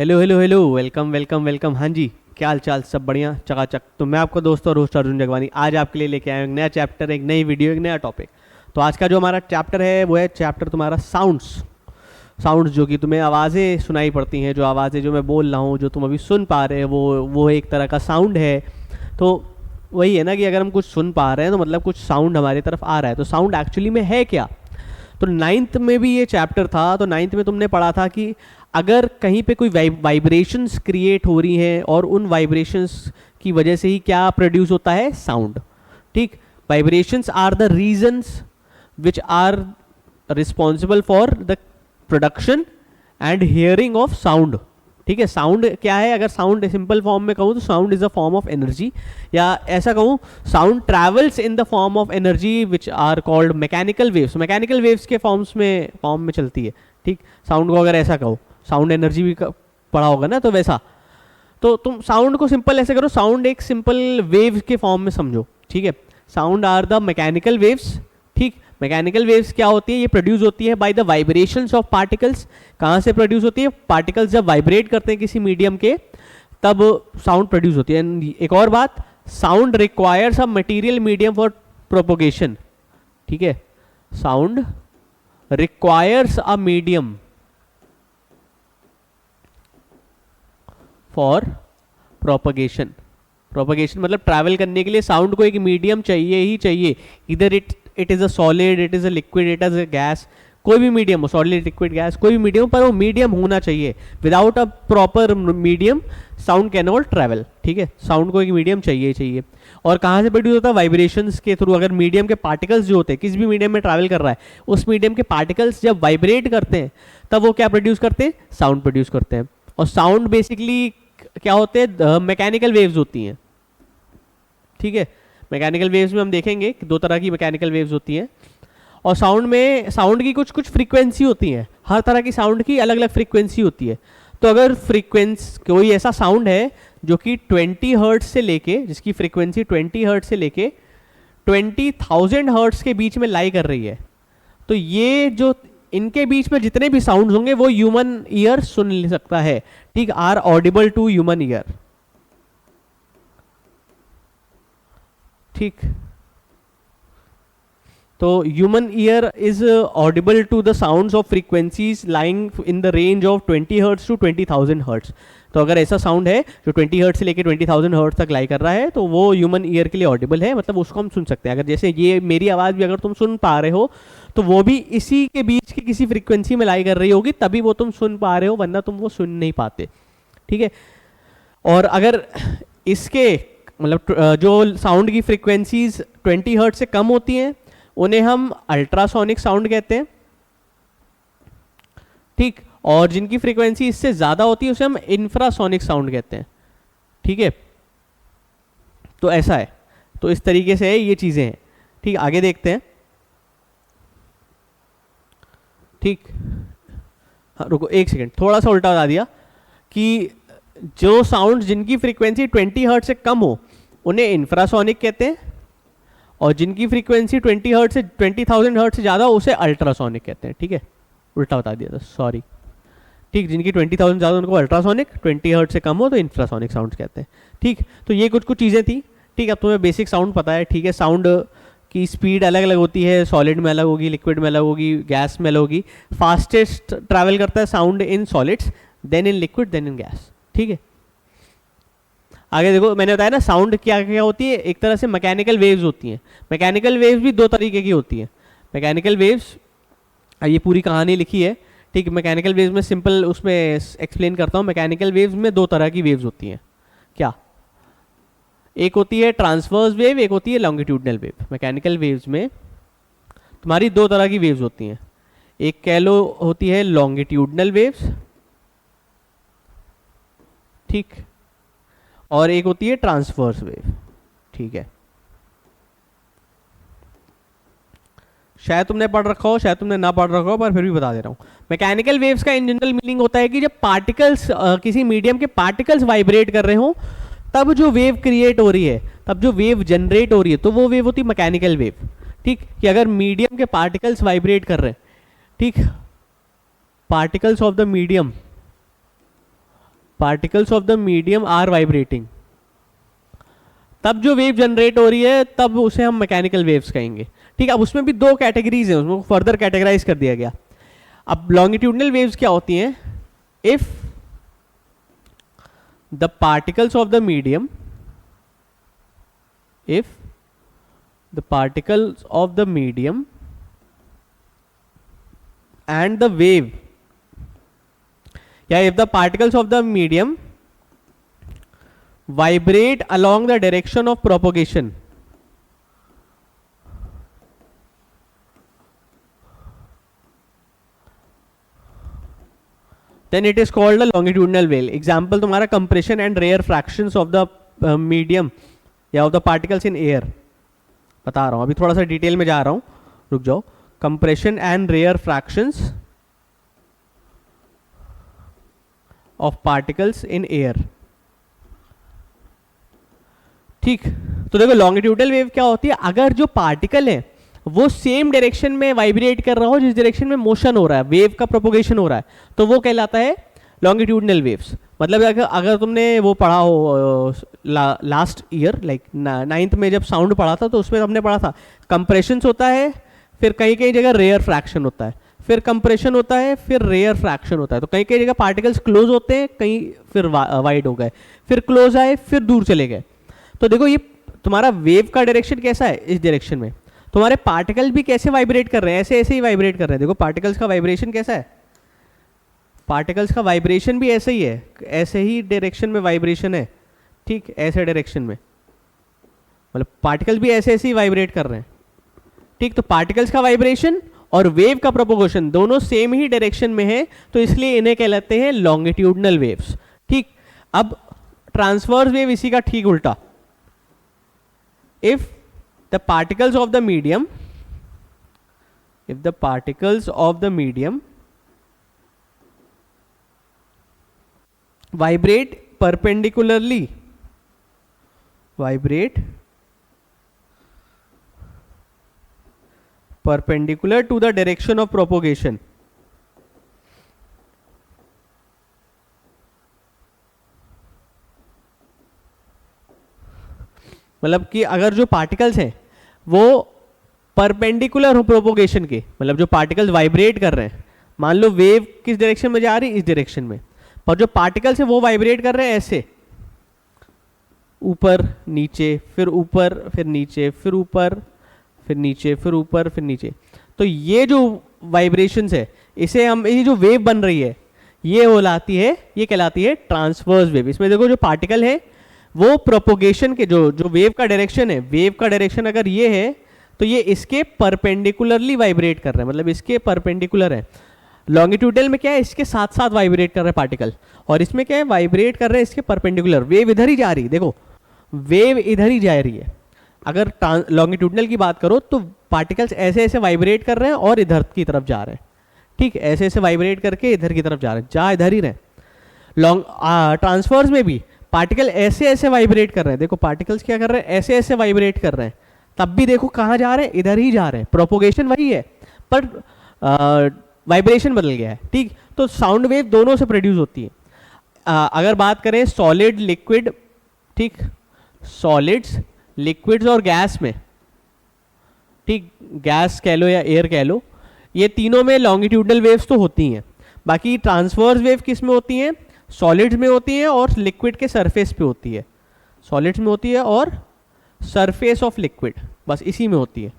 Hello hello hello, welcome welcome welcome. हाँ जी, क्या हाल चाल? सब बढ़िया चकाचक। तो मैं आपका दोस्त और होस्ट अर्जुन जगवानी आज आपके लिए लेके आया हूं एक नया चैप्टर, एक नई वीडियो, एक नया टॉपिक। तो आज का जो हमारा चैप्टर है वो है चैप्टर तुम्हारा साउंड्स। साउंड्स जो कि तुम्हें आवाज़ें सुनाई पड़ती हैं, जो आवाज़ें जो मैं बोल रहा हूँ, जो तुम अभी सुन पा रहे हो, वो एक तरह का साउंड है। तो वही है ना कि अगर हम कुछ सुन पा रहे हैं तो मतलब कुछ साउंड हमारी तरफ आ रहा है। तो साउंड एक्चुअली में है क्या? तो नाइन्थ में भी ये चैप्टर था। तो नाइन्थ में तुमने पढ़ा था कि अगर कहीं पे कोई वाइब्रेशंस क्रिएट हो रही हैं और उन वाइब्रेशंस की वजह से ही क्या प्रोड्यूस होता है? साउंड। ठीक। Vibrations are the reasons which are responsible for the production and hearing of sound. ठीक है। साउंड क्या है? अगर साउंड सिंपल फॉर्म में कहूँ तो sound is a form of energy, या ऐसा कहूँ sound travels in the form of energy which are called mechanical waves. Mechanical waves के फॉर्म में चलती है। ठीक। साउंड को अगर ऐसा कहो, साउंड एनर्जी भी पढ़ा होगा ना, तो वैसा। तो तुम साउंड को सिंपल ऐसे करो, साउंड एक सिंपल वेव के फॉर्म में समझो। ठीक है। Sound are the mechanical waves. ठीक। मैकेनिकल वेव्स क्या होती है? ये प्रोड्यूस होती है by the vibrations of particles. कहाँ से प्रोड्यूस होती है? पार्टिकल्स जब वाइब्रेट करते हैं किसी मीडियम के, तब साउंड प्रोड्यूस होती है। एक और बात, sound requires a material medium for propagation. ठीक है। Sound requires a medium for propagation. Propagation मतलब ट्रैवल करने के लिए साउंड को एक मीडियम चाहिए ही चाहिए। इधर it is a solid, it is a liquid, it is a gas, कोई भी मीडियम हो, सॉलिड लिक्विड गैस, कोई भी मीडियम, पर वो मीडियम होना चाहिए। Without a proper medium sound can not travel. ठीक है। साउंड को एक मीडियम चाहिए ही चाहिए। और कहाँ से प्रोड्यूस होता है? वाइब्रेशंस के थ्रू। अगर मीडियम के पार्टिकल्स जो होते हैं, किसी भी मीडियम में ट्रैवल कर रहा है, उस मीडियम के पार्टिकल्स जब वाइब्रेट करते हैं तब वो क्या प्रोड्यूस करते हैं? साउंड प्रोड्यूस करते हैं। और साउंड बेसिकली क्या होते हैं? मैकेनिकल वेव्स होती हैं। ठीक है। मैकेनिकल वेव्स में हम देखेंगे कि दो तरह की मैकेनिकल वेव्स होती हैं। और साउंड में, साउंड की कुछ कुछ फ्रीक्वेंसी होती है। हर तरह की साउंड की अलग अलग फ्रीक्वेंसी होती है। तो अगर फ्रीक्वेंसी, कोई ऐसा साउंड है जो कि 20 हर्ट्ज से लेके, जिसकी फ्रीक्वेंसी 20 हर्ट्ज से लेके 20,000 हर्ट्ज के बीच में लाई कर रही है, तो ये जो इनके बीच में जितने भी साउंड होंगे वो ह्यूमन ईयर सुन सकता है। ठीक। Are audible to human ear. ठीक। तो human ear is audible to the sounds of frequencies lying in the range of 20 hertz to 20,000 hertz. तो अगर ऐसा साउंड है जो 20 हर्ट्ज से लेके 20,000 हर्ट्ज तक लाई कर रहा है, तो वो ह्यूमन ईयर के लिए ऑडिबल है, मतलब उसको हम सुन सकते हैं। अगर जैसे ये मेरी आवाज़ भी अगर तुम सुन पा रहे हो, तो वो भी इसी के बीच की किसी फ्रीक्वेंसी में लाई कर रही होगी, तभी वो तुम सुन पा रहे हो, वरना तुम वो सुन नहीं पाते। ठीक है। और अगर इसके मतलब जो साउंड की फ्रीक्वेंसीज 20 हर्ट्ज से कम होती हैं, उन्हें हम अल्ट्रासोनिक साउंड कहते हैं। ठीक। और जिनकी फ्रीक्वेंसी इससे ज्यादा होती है उसे हम इंफ्रासोनिक साउंड कहते हैं। ठीक है। तो ऐसा है। तो इस तरीके से ये चीजें हैं। ठीक। आगे देखते हैं। ठीक। हाँ, रुको एक सेकेंड, थोड़ा सा उल्टा बता दिया कि जो साउंड जिनकी फ्रीक्वेंसी 20 हर्ट्ज से कम हो उन्हें इंफ्रासोनिक कहते हैं, और जिनकी फ्रीक्वेंसी 20 हर्ट्ज से 20,000 हर्ट्ज से ज़्यादा उसे अल्ट्रासोनिक कहते हैं। ठीक है। उल्टा बता दिया था, सॉरी। ठीक। जिनकी 20,000 ज़्यादा उनको अल्ट्रासोनिक, 20 हर्ट्ज से कम हो तो इंफ्रासोनिक साउंड्स कहते हैं। ठीक। तो ये कुछ कुछ चीज़ें थी। ठीक। अब तुम्हें बेसिक साउंड पता है। ठीक है। साउंड की स्पीड अलग अलग होती है, सॉलिड में अलग होगी, लिक्विड में अलग होगी, गैस में अलग होगी। फास्टेस्ट ट्रैवल करता है sound in solids, then in liquid, then in gas. ठीक है। आगे देखो, मैंने बताया ना साउंड क्या क्या होती है। एक तरह से मैकेनिकल वेव्स होती हैं। मैकेनिकल वेव्स भी दो तरीके की होती हैं। मैकेनिकल वेव्स, ये पूरी कहानी लिखी है। ठीक। मैकेनिकल वेव्स में सिंपल उसमें एक्सप्लेन करता हूँ। मैकेनिकल वेव्स में दो तरह की वेव्स होती हैं। क्या? एक होती है ट्रांसवर्स वेव, एक होती है लॉन्गिट्यूडनल वेव। मैकेनिकल वेव्स में तुम्हारी दो तरह की वेव्स होती हैं। एक कह लो होती है लॉन्गिट्यूडनल वेव्स। ठीक। और एक होती है ट्रांसवर्स वेव। ठीक है। शायद तुमने पढ़ रखा हो, शायद तुमने ना पढ़ रखा हो, पर फिर भी बता दे रहा हूँ। मैकेनिकल वेव्स का इन जनरल मीनिंग होता है कि जब पार्टिकल्स, किसी मीडियम के पार्टिकल्स वाइब्रेट कर रहे हो, तब जो वेव क्रिएट हो रही है, तब जो वेव जनरेट हो रही है, तो वो वेव होती है मैकेनिकल वेव। ठीक। कि अगर मीडियम के पार्टिकल्स वाइब्रेट कर रहे हैं, ठीक, particles of the medium particles of the medium are vibrating, तब जो वेव जनरेट हो रही है तब उसे हम मैकेनिकल वेव्स कहेंगे। ठीक है, अब उसमें भी दो कैटेगरीज हैं, उसमें फर्दर कैटेगराइज कर दिया गया। अब लॉन्गिट्यूडनल वेव्स क्या होती हैं? If the particles of the medium, if the particles of the medium and the wave, yeah, if the particles of the medium vibrate along the direction of propagation, then it is called a longitudinal wave. Example तुम्हारा compression and rare fractions of the medium या of the particles in air. बता रहा हूं, अभी थोड़ा सा detail में जा रहा हूं, रुक जाओ। Compression and rarefactions of particles in air. ठीक, तो देखो लॉन्गिट्यूडनल वेव क्या होती है? अगर जो पार्टिकल है वो सेम डायरेक्शन में वाइब्रेट कर रहा हो जिस डायरेक्शन में मोशन हो रहा है, वेव का प्रोपोगेशन हो रहा है, तो वो कहलाता है लॉन्गिट्यूडनल वेव्स। मतलब अगर तुमने वो पढ़ा हो लास्ट ईयर, लाइक 9th में जब साउंड पढ़ा था, तो उसमें हमने पढ़ा था कंप्रेशंस होता है, फिर कहीं कहीं जगह रेयर फ्रैक्शन होता है, फिर कंप्रेशन होता है, फिर रेयर फ्रैक्शन होता है। तो कहीं कहीं जगह पार्टिकल्स क्लोज होते हैं, कहीं फिर वाइड हो गए, फिर क्लोज आए, फिर दूर चले गए। तो देखो ये तुम्हारा वेव का डायरेक्शन कैसा है, इस डायरेक्शन में। तुम्हारे पार्टिकल भी कैसे वाइब्रेट कर रहे हैं, ऐसे ऐसे ही वाइब्रेट कर रहे हैं। देखो पार्टिकल्स का वाइब्रेशन कैसा है, पार्टिकल्स का वाइब्रेशन भी ऐसे ही है, ऐसे ही डायरेक्शन में वाइब्रेशन है। ठीक, ऐसे डायरेक्शन में, मतलब पार्टिकल्स भी ऐसे ऐसे ही वाइब्रेट कर रहे हैं। ठीक, तो पार्टिकल्स का वाइब्रेशन और वेव का प्रोपोगेशन दोनों सेम ही डायरेक्शन में है, तो इसलिए इन्हें कहलाते हैं लॉन्गिट्यूडनल वेव्स। ठीक, अब ट्रांसवर्स वेव इसी का ठीक उल्टा। If the particles of the medium, if the particles of the medium vibrate perpendicularly, vibrate perpendicular to the direction of propagation, मतलब कि अगर जो पार्टिकल्स हैं वो परपेंडिकुलर हो प्रोपोगेशन के, मतलब जो पार्टिकल्स वाइब्रेट कर रहे हैं, मान लो वेव किस डायरेक्शन में जा रही है, इस डायरेक्शन में, और जो पार्टिकल्स है वो वाइब्रेट कर रहे हैं ऐसे, ऊपर नीचे, फिर ऊपर फिर नीचे, फिर ऊपर फिर नीचे, फिर ऊपर फिर नीचे। तो ये जो वाइब्रेशंस है, इसे हम, ये जो वेव बन रही है ये ये कहलाती है ट्रांसवर्स वेव। इसमें देखो जो पार्टिकल है वो प्रोपोगेशन के जो वेव का डायरेक्शन है, वेव का डायरेक्शन अगर ये है तो ये इसके परपेंडिकुलरली वाइब्रेट कर रहे हैं, मतलब इसके परपेंडिकुलर है। लॉन्गिट्यूडनल में क्या है, इसके साथ साथ वाइब्रेट कर रहे हैं पार्टिकल, और इसमें क्या है, वाइब्रेट कर रहे हैं इसके परपेंडिकुलर। वेव इधर ही जा रही है, देखो वेव इधर ही जा रही है। अगर लॉन्गिट्यूडनल की बात करो तो पार्टिकल्स ऐसे ऐसे वाइब्रेट कर रहे हैं और इधर की तरफ जा रहे हैं। ठीक, ऐसे ऐसे वाइब्रेट करके इधर की तरफ जा रहे हैं, जा इधर ही रहे। ट्रांसफर्स में भी पार्टिकल ऐसे ऐसे वाइब्रेट कर रहे हैं, देखो पार्टिकल्स क्या कर रहे हैं, ऐसे ऐसे वाइब्रेट कर रहे हैं, तब भी देखो कहाँ जा रहे हैं, इधर ही जा रहे हैं। प्रोपोगेशन वही है पर वाइब्रेशन बदल गया है। ठीक, तो साउंड वेव दोनों से प्रोड्यूस होती है। अगर बात करें सॉलिड लिक्विड, ठीक, सॉलिड्स लिक्विड्स और गैस में, ठीक, गैस कह लो या एयर कह लो, ये तीनों में लॉन्गिट्यूडनल वेव्स तो होती हैं। बाकी ट्रांसवर्स वेव किस में होती हैं, सॉलिड्स में होती है और लिक्विड के सरफेस पे होती है। सॉलिड्स में होती है और सरफेस ऑफ लिक्विड, बस इसी में होती है।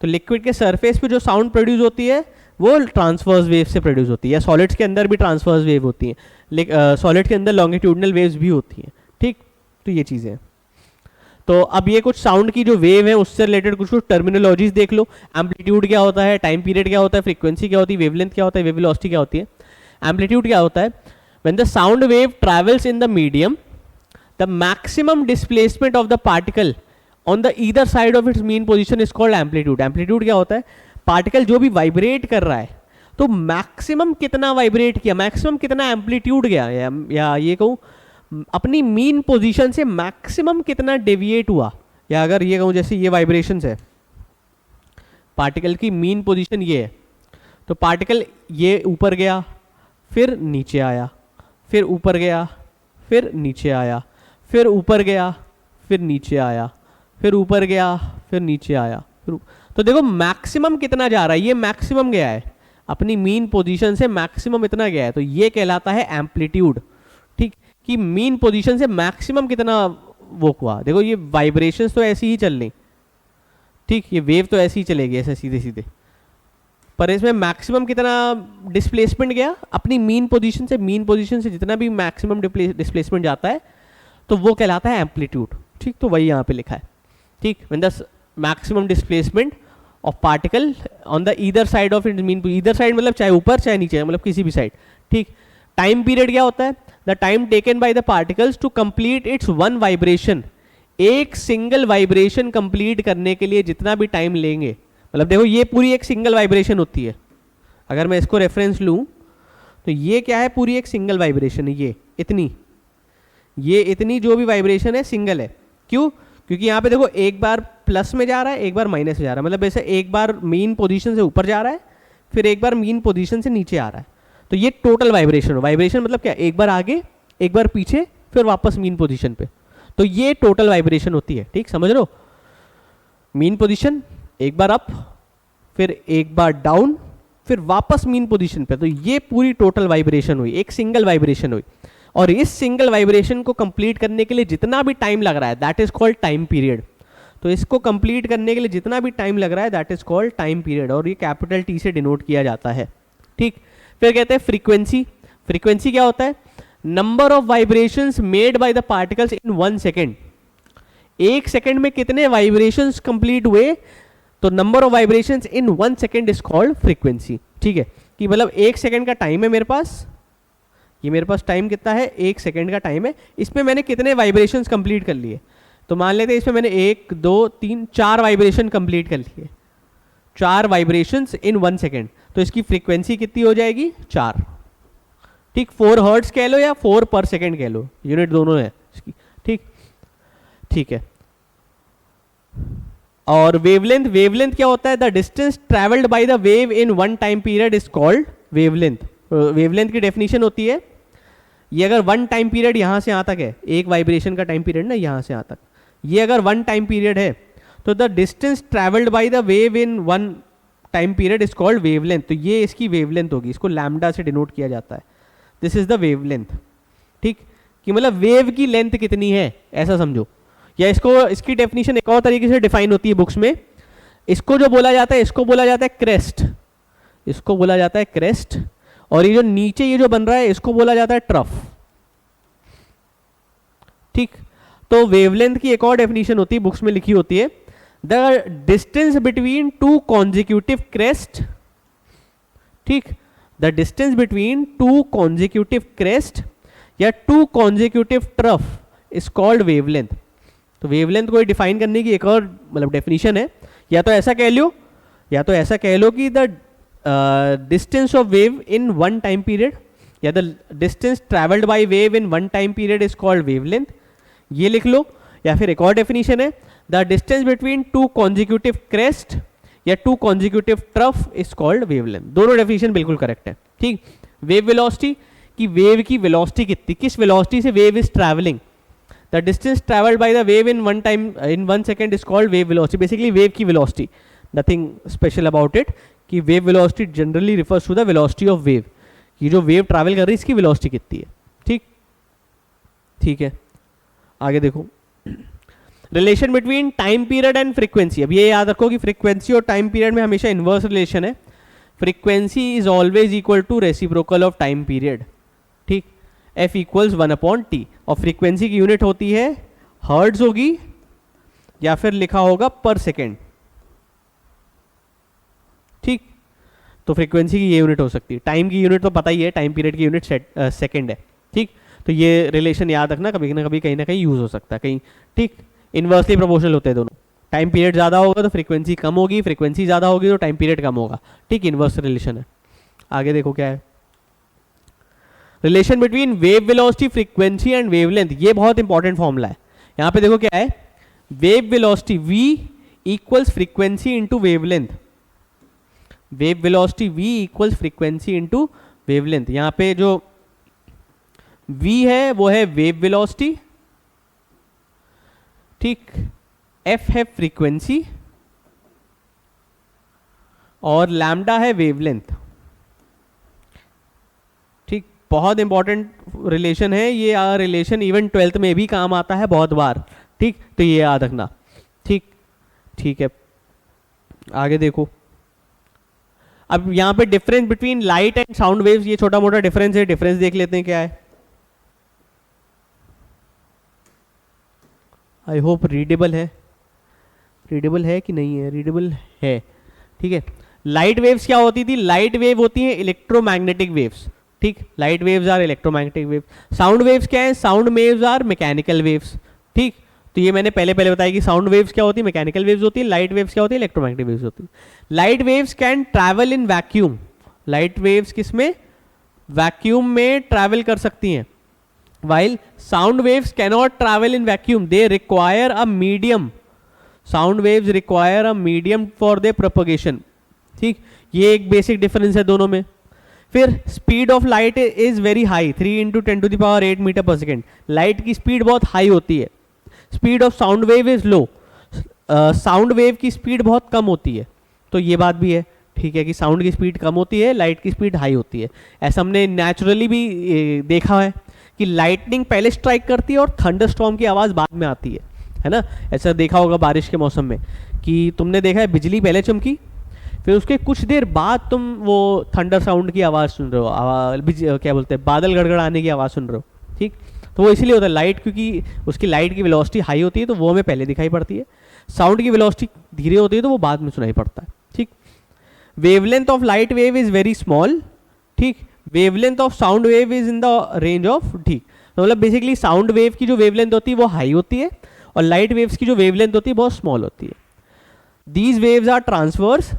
तो लिक्विड के सरफेस पे जो साउंड प्रोड्यूस होती है वो ट्रांसवर्स वेव से प्रोड्यूस होती है, या सॉलिड्स के अंदर भी ट्रांसवर्स वेव होती है, सॉलिड के अंदर लॉन्गिट्यूडनल वेव्स भी होती हैं। ठीक, तो ये चीज़ें हैं। तो अब ये कुछ साउंड की जो वेव है उससे रिलेटेड कुछ कुछ टर्मिनोलॉजीज देख लो। एम्पलीट्यूड क्या होता है, टाइम पीरियड क्या होता है, फ्रीक्वेंसी क्या होती है, वेवलेंथ क्या होता है, वेव वेलोसिटी क्या होती है। एम्पलीट्यूड क्या होता है, when the sound wave travels in the medium the maximum displacement of the particle on the either side of its mean position is called amplitude. Amplitude क्या होता है, पार्टिकल जो भी वाइब्रेट कर रहा है तो मैक्सिमम कितना वाइब्रेट किया, मैक्सिमम कितना एम्पलीट्यूड गया, या ये कहूँ अपनी मीन पोजीशन से मैक्सिमम कितना डेविएट हुआ, या अगर ये कहूँ जैसे ये वाइब्रेशंस है, पार्टिकल की मीन पोजीशन ये है, तो पार्टिकल ये ऊपर गया, फिर नीचे आया, फिर ऊपर गया, फिर नीचे आया, फिर ऊपर गया, फिर नीचे आया, फिर ऊपर गया, फिर नीचे आया, तो देखो मैक्सिमम कितना जा रहा है, ये मैक्सिमम गया है, अपनी मीन पोजीशन से मैक्सिमम इतना गया है, तो ये कहलाता है एम्पलीट्यूड। ठीक, कि मीन पोजीशन से मैक्सिमम कितना वो हुआ। देखो ये वाइब्रेशंस तो ऐसी ही चल रही, ठीक, ये वेव तो ऐसी ही चलेगी ऐसे सीधे सीधे, पर इसमें मैक्सिमम कितना डिस्प्लेसमेंट गया अपनी मीन पोजीशन से। मीन पोजीशन से जितना भी मैक्सिमम डिस्प्लेसमेंट जाता है तो वो कहलाता है एम्पलीट्यूड। ठीक, तो वही यहाँ पे लिखा है। ठीक, when the maximum displacement of particle on the either side of it mean, either side मतलब चाहे ऊपर चाहे नीचे, मतलब किसी भी साइड। ठीक, टाइम पीरियड क्या होता है, the time taken by the particles to complete its one vibration. एक सिंगल वाइब्रेशन कंप्लीट करने के लिए जितना भी टाइम लेंगे, मतलब देखो ये पूरी एक सिंगल वाइब्रेशन होती है, अगर मैं इसको रेफरेंस लूं तो ये क्या है, पूरी एक सिंगल वाइब्रेशन है, ये इतनी जो भी वाइब्रेशन है सिंगल है। क्यों? क्योंकि यहाँ पे देखो एक बार प्लस में जा रहा है, एक बार माइनस में जा रहा है, मतलब ऐसे एक बार मीन पोजीशन से ऊपर जा रहा है, फिर एक बार मीन पोजीशन से नीचे आ रहा है, तो ये टोटल वाइब्रेशन हो। वाइब्रेशन मतलब क्या, एक बार आगे, एक बार पीछे, फिर वापस मीन पोजीशन पे, तो ये टोटल वाइब्रेशन होती है। ठीक, समझ लो, मीन पोजीशन, एक बार अप, फिर एक बार डाउन, फिर वापस मीन पोजीशन पे, तो ये पूरी टोटल वाइब्रेशन हुई, एक सिंगल वाइब्रेशन हुई। और इस सिंगल वाइब्रेशन को कंप्लीट करने के लिए जितना भी टाइम लग रहा है that is called time period. तो इसको कंप्लीट करने के लिए जितना भी टाइम लग रहा है that is called time period, और ये कैपिटल टी से डिनोट किया जाता है। ठीक, फिर कहते हैं फ्रीक्वेंसी। फ्रीक्वेंसी क्या होता है, number of vibrations made by the particles in 1 second. एक सेकेंड में कितने वाइब्रेशंस कंप्लीट हुए, तो number of vibrations in 1 second is called frequency. ठीक है, कि मतलब 1 सेकेंड का टाइम है मेरे पास, ये मेरे पास टाइम कितना है, 1 सेकेंड का टाइम है, इसमें मैंने कितने वाइब्रेशंस कंप्लीट कर लिए, तो मान लेते हैं इसमें मैंने 1 2 3 4 वाइब्रेशन कंप्लीट कर लिए, 4 वाइब्रेशंस इन 1 सेकेंड, तो इसकी फ्रीक्वेंसी कितनी हो जाएगी, 4। ठीक, 4 हर्ट्ज कह लो या 4 पर सेकेंड कह लो, यूनिट दोनों है इसकी। ठीक, ठीक है। और वेवलेंथ, वेवलेंथ क्या होता है, the distance travelled by the wave in 1 time period is called wavelength. Wavelength की डेफिनेशन होती है, ये अगर 1 टाइम पीरियड यहाँ से यहाँ तक है, एक वाइब्रेशन का टाइम पीरियड ना यहाँ से यहाँ तक, ये अगर 1 टाइम पीरियड है, तो the distance travelled by the wave in 1 time period is called wavelength. तो ये इसकी वेवलेंथ होगी, इसको लैम्डा से डिनोट किया जाता है, दिस इज द वेवलेंथ। ठीक, कि मतलब वेव की लेंथ कितनी है ऐसा समझो, या इसको, इसकी डेफिनेशन एक और तरीके से डिफाइन होती है बुक्स में, इसको जो बोला जाता है, इसको बोला जाता है क्रेस्ट, इसको बोला जाता है क्रेस्ट, और ये जो नीचे ये जो बन रहा है इसको बोला जाता है ट्रफ। ठीक, तो वेवलेंथ की एक और डेफिनेशन होती है, बुक्स में लिखी होती है, the distance between 2 consecutive crest. ठीक, the distance between 2 consecutive crest या 2 consecutive trough is called wavelength. तो वेवलेंथ को डिफाइन करने की एक और मतलब डेफिनेशन है, या तो ऐसा कह लो, या तो ऐसा कह लो कि the distance of wave in 1 time period, या the distance travelled by wave in 1 time period is called wavelength, ये लिख लो। या फिर एक और डेफिनेशन है, the distance between 2 consecutive crest या 2 consecutive trough is called wavelength. दोनों डेफिनेशन बिल्कुल करेक्ट है। ठीक, वेव वेलोसिटी, कि वेव की वेलोसिटी कितनी, किस वेलोसिटी से wave is travelling, the distance travelled by the wave in 1 second is called wave velocity. Basically wave की velocity, nothing special about it, कि wave velocity generally refers to the velocity of wave, ये जो wave travel कर रही है इसकी velocity कितनी है। ठीक, ठीक है, आगे देखो, relation between time period and frequency. अब ये याद रखो कि फ्रीक्वेंसी और टाइम पीरियड में हमेशा इन्वर्स रिलेशन है, frequency is always equal to reciprocal of time period. ठीक, F इक्वल्स 1/t, और फ्रीक्वेंसी की यूनिट होती है हर्ट्ज होगी, या फिर लिखा होगा पर सेकेंड। ठीक, तो फ्रीक्वेंसी की ये यूनिट हो सकती है, टाइम की यूनिट तो पता ही है, टाइम पीरियड की यूनिट सेकेंड है। ठीक, तो ये रिलेशन याद रखना, कभी ना कहीं यूज हो सकता है कहीं। ठीक, इन्वर्सली प्रोपोर्शनल होते हैं दोनों, टाइम पीरियड ज़्यादा होगा तो फ्रीक्वेंसी कम होगी, फ्रीक्वेंसी ज़्यादा होगी तो टाइम पीरियड कम होगा। ठीक, इन्वर्स रिलेशन है। आगे देखो क्या है, relation between wave velocity, frequency and wavelength. ये बहुत इंपॉर्टेंट फॉर्मूला है। यहाँ पे देखो क्या है, wave velocity v equals frequency into wavelength, wave velocity v equals frequency into wavelength. यहाँ पे जो v है वो है वेव वेलोसिटी, ठीक, f है फ्रीक्वेंसी और लैम्डा है वेवलेंथ। ठीक, बहुत इंपॉर्टेंट रिलेशन है ये, रिलेशन इवन 12th में भी काम आता है बहुत बार। ठीक, तो ये याद रखना। ठीक, ठीक है, आगे देखो। अब यहां पे difference between light and sound waves, ये छोटा मोटा डिफरेंस है, डिफरेंस देख लेते हैं क्या है। आई होप रीडेबल है, रीडेबल है कि नहीं है, रीडेबल है। ठीक है, लाइट वेव्स क्या होती थी, लाइट वेव होती है इलेक्ट्रोमैग्नेटिक वेव्स। ठीक, light waves are electromagnetic waves. Sound waves क्या है, sound waves are mechanical waves. ठीक, तो ये मैंने पहले बताया कि साउंड वेव्स क्या होती है, मैकेनिकल वेव्स होती है, लाइट वेव्स क्या होती है, इलेक्ट्रोमैग्नेटिक वेव्स होती है। Light waves can travel in vacuum, light waves किसमें, वैक्यूम में ट्रैवल कर सकती हैं, while sound waves cannot travel in vacuum, they require a medium, sound waves require a medium for their propagation। ठीक, ये एक बेसिक डिफरेंस है दोनों में। फिर speed of light is very high, 3 × 10⁸ metre per second, light की speed बहुत high होती है। Speed of sound wave is low, sound wave की स्पीड बहुत कम होती है। तो ये बात भी है, ठीक है, कि साउंड की स्पीड कम होती है, लाइट की स्पीड हाई होती है। ऐसा हमने नेचुरली भी देखा है कि लाइटनिंग पहले स्ट्राइक करती है और थंडरस्टॉर्म की आवाज़ बाद में आती है ना। ऐसा देखा होगा बारिश के मौसम में कि तुमने देखा है बिजली पहले चमकी, फिर उसके कुछ देर बाद तुम वो थंडर साउंड की आवाज़ सुन रहे हो, क्या बोलते हैं, बादल गड़गड़ाने की आवाज़ सुन रहे हो। ठीक, तो वो इसलिए होता है, लाइट क्योंकि उसकी लाइट की वेलोसिटी हाई होती है तो वो हमें पहले दिखाई पड़ती है, साउंड की वेलोसिटी धीरे होती है तो वो बाद में सुनाई पड़ता है। ठीक, wavelength of light wave is very small. ठीक, wavelength of sound wave is in the range of, ठीक, तो मतलब बेसिकली साउंड वेव की जो वेवलेंथ होती है वो हाई होती है और लाइट वेव्स की जो वेवलेंथ होती है बहुत स्मॉल होती है। These waves are transverse,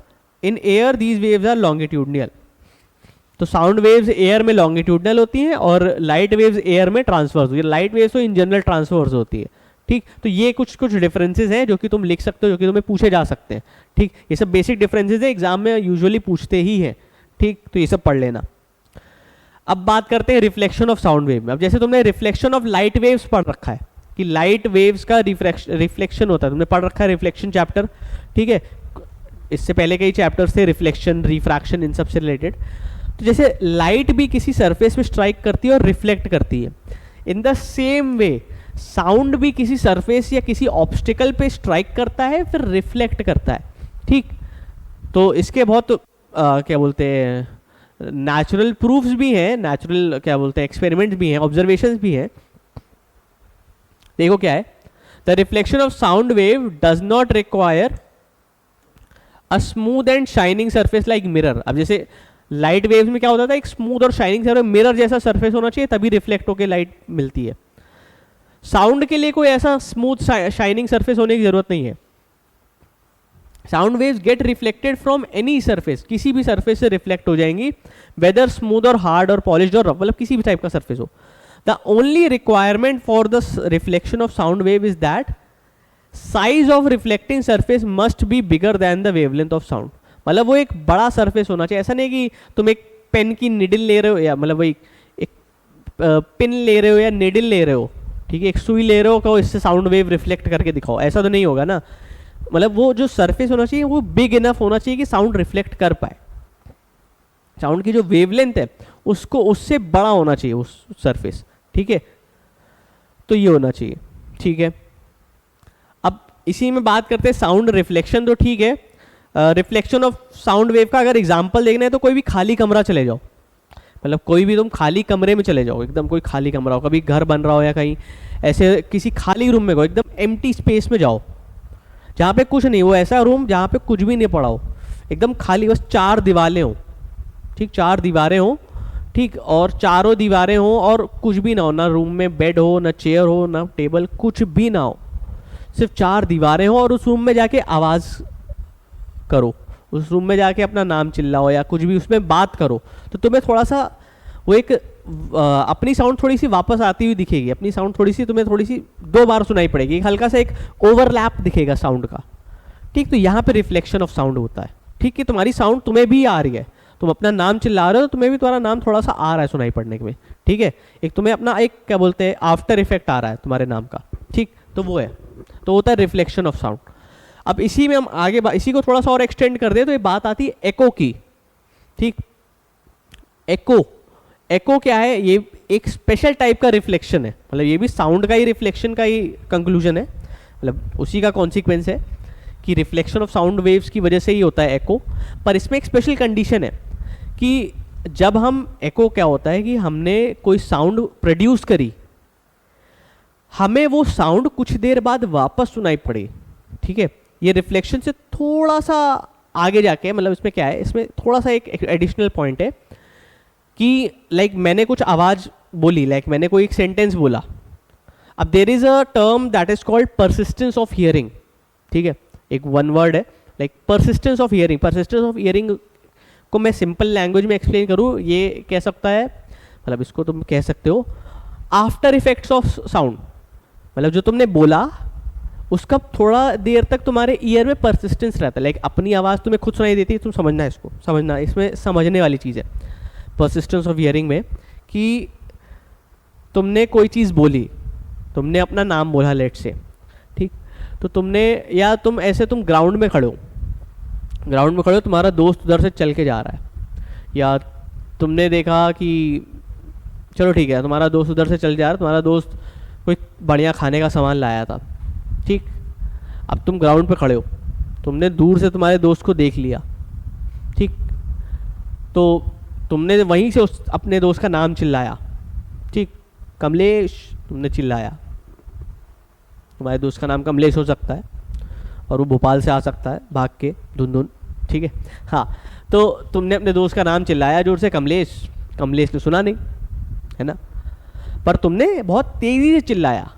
in air these waves are longitudinal. तो साउंड वेव्स एयर में लॉन्गिट्यूडनल होती हैं और लाइट वेव्स एयर में ट्रांसवर्स होती है। लाइट वेव्स तो इन जनरल ट्रांसवर्स होती है। ठीक, तो ये कुछ कुछ डिफरेंसेस हैं जो कि तुम लिख सकते हो, जो कि तुम्हें पूछे जा सकते हैं। ठीक, ये सब बेसिक डिफरेंसेस है, एग्जाम में यूजुअली पूछते ही हैं। ठीक, तो ये सब पढ़ लेना। अब बात करते हैं रिफ्लेक्शन ऑफ साउंड वेव में। अब जैसे तुमने रिफ्लेक्शन ऑफ लाइट वेव्स पढ़ रखा है कि लाइट वेव्स का रिफ्लेक्शन होता है, तुमने पढ़ रखा है रिफ्लेक्शन चैप्टर। ठीक है, इससे पहले कई चैप्टर्स थे रिफ्लेक्शन, रिफ्रैक्शन, इन सब से रिलेटेड। तो जैसे लाइट भी किसी सरफेस पे स्ट्राइक करती है और रिफ्लेक्ट करती है, in the same way sound भी किसी सरफेस या किसी ऑब्स्टिकल पे स्ट्राइक करता है फिर रिफ्लेक्ट करता है। ठीक, तो इसके बहुत क्या बोलते हैं, नेचुरल प्रूफ्स भी हैं, नेचुरल क्या बोलते हैं, एक्सपेरिमेंट्स भी हैं, ऑब्जर्वेशंस भी हैं। देखो क्या है, the reflection of sound wave does not require a smooth and shining surface like mirror. अब जैसे लाइट वेव्स में क्या होता था, एक स्मूथ और शाइनिंग सरफेस, मिरर जैसा सरफेस होना चाहिए तभी रिफ्लेक्ट होकर लाइट मिलती है। साउंड के लिए कोई ऐसा स्मूथ शाइनिंग सरफेस होने की जरूरत नहीं है। Sound waves gate reflected from any surface, किसी भी सरफेस से रिफ्लेक्ट हो जाएंगी, वेदर स्मूथ और हार्ड और पॉलिश्ड और रफ, मतलब किसी भी टाइप का सरफेस हो। The only requirement for the reflection of sound wave is that size of reflecting surface must be bigger than the wavelength of sound. मतलब वो एक बड़ा सरफेस होना चाहिए। ऐसा नहीं कि तुम एक पेन की निडल ले रहे हो, या मतलब वही एक पिन ले रहे हो या निडल ले रहे हो, ठीक है, एक सुई ले रहे हो, कहो इससे साउंड वेव रिफ्लेक्ट करके दिखाओ, ऐसा तो नहीं होगा ना। मतलब वो जो सरफेस होना चाहिए वो बिग इनफ होना चाहिए कि साउंड रिफ्लेक्ट कर पाए। साउंड की जो वेवलेंथ है उसको उससे बड़ा होना चाहिए उस सरफेस। ठीक है, तो ये होना चाहिए। ठीक है, अब इसी में बात करते हैं साउंड रिफ्लेक्शन। तो ठीक है, रिफ्लेक्शन ऑफ साउंड वेव का अगर एग्जांपल देखना है तो कोई भी खाली कमरा चले जाओ, मतलब कोई भी तुम खाली कमरे में चले जाओ, एकदम कोई खाली कमरा हो, कभी घर बन रहा हो या कहीं ऐसे किसी खाली रूम में गो, एकदम एम्प्टी स्पेस में जाओ जहाँ पे कुछ नहीं, वो ऐसा रूम जहाँ पे कुछ भी नहीं पड़ा हो, एकदम खाली, बस 4 दीवारें हो। ठीक, 4 दीवारें हो, ठीक, और चारों दीवारें हो और कुछ भी ना हो, ना रूम में बेड हो, ना चेयर हो, ना टेबल, कुछ भी ना हो, सिर्फ 4 दीवारें हो, और उस रूम में जाके आवाज़ करो, उस रूम में जाके अपना नाम चिल्लाओ या कुछ भी उसमें बात करो, तो तुम्हें थोड़ा सा वो एक अपनी साउंड थोड़ी सी वापस आती हुई दिखेगी, अपनी साउंड थोड़ी सी तुम्हें थोड़ी सी 2 बार सुनाई पड़ेगी, हल्का सा एक ओवरलैप दिखेगा साउंड का। ठीक, तो यहाँ पे रिफ्लेक्शन ऑफ साउंड होता है। ठीक है, तुम्हारी साउंड तुम्हें भी आ रही है, तुम अपना नाम चिल्ला रहे हो तो तुम्हें भी तुम्हारा नाम थोड़ा सा आ रहा है सुनाई पड़ने में। ठीक है, एक तुम्हें अपना एक क्या बोलते हैं आफ्टर इफेक्ट आ रहा है तुम्हारे नाम का, ठीक, तो वो है, तो होता है रिफ्लेक्शन ऑफ साउंड। अब इसी में हम आगे इसी को थोड़ा सा और एक्सटेंड कर दे तो ये बात आती है एको की, ठीक। एको, एको क्या है, ये एक स्पेशल टाइप का रिफ्लेक्शन है, मतलब ये भी साउंड का ही रिफ्लेक्शन का ही कंक्लूजन है, मतलब उसी का कॉन्सिक्वेंस है कि रिफ्लेक्शन ऑफ साउंड वेव्स की वजह से ही होता है एको। पर इसमें एक स्पेशल कंडीशन है कि जब हम एको क्या होता है कि हमने कोई साउंड प्रोड्यूस करी, हमें वो साउंड कुछ देर बाद वापस सुनाई पड़े, ठीक है। ये रिफ्लेक्शन से थोड़ा सा आगे जाके, मतलब इसमें क्या है, इसमें थोड़ा सा एक एडिशनल पॉइंट है कि लाइक मैंने कुछ आवाज़ बोली, लाइक मैंने कोई एक सेंटेंस बोला, अब there is a term that is called persistence of hearing, ठीक है, एक वन वर्ड है like persistence of hearing. Persistence of hearing को मैं सिंपल लैंग्वेज में एक्सप्लेन करूँ, ये कह सकता है, मतलब इसको तुम कह सकते हो आफ्टर इफेक्ट्स ऑफ साउंड, मतलब जो तुमने बोला उसका थोड़ा देर तक तुम्हारे ईयर में परसिस्टेंस रहता है, लाइक अपनी आवाज़ तुम्हें खुद सुनाई देती है, तुम समझना इसको, समझना, इसमें समझने वाली चीज़ है परसिस्टेंस ऑफ हियरिंग में, कि तुमने कोई चीज़ बोली, तुमने अपना नाम बोला लेट से, ठीक, तो तुमने, या तुम ऐसे तुम ग्राउंड में खड़े हो, ग्राउंड में खड़े हो, तुम्हारा दोस्त उधर से चल के जा रहा है, या तुमने देखा कि चलो ठीक है तुम्हारा दोस्त उधर से चल जा रहा है, तुम्हारा दोस्त कोई बढ़िया खाने का सामान लाया था, ठीक, अब तुम ग्राउंड पे खड़े हो, तुमने दूर से तुम्हारे दोस्त को देख लिया, ठीक, तो तुमने वहीं से उस अपने दोस्त का नाम चिल्लाया, ठीक, कमलेश, तुमने चिल्लाया, तुम्हारे दोस्त का नाम कमलेश हो सकता है और वो भोपाल से आ सकता है भाग के धुन, ठीक है, हाँ, तो तुमने अपने दोस्त का नाम चिल्लाया जोर से, कमलेश, कमलेश ने सुना नहीं, है ना, पर तुमने बहुत तेज़ी से चिल्लाया,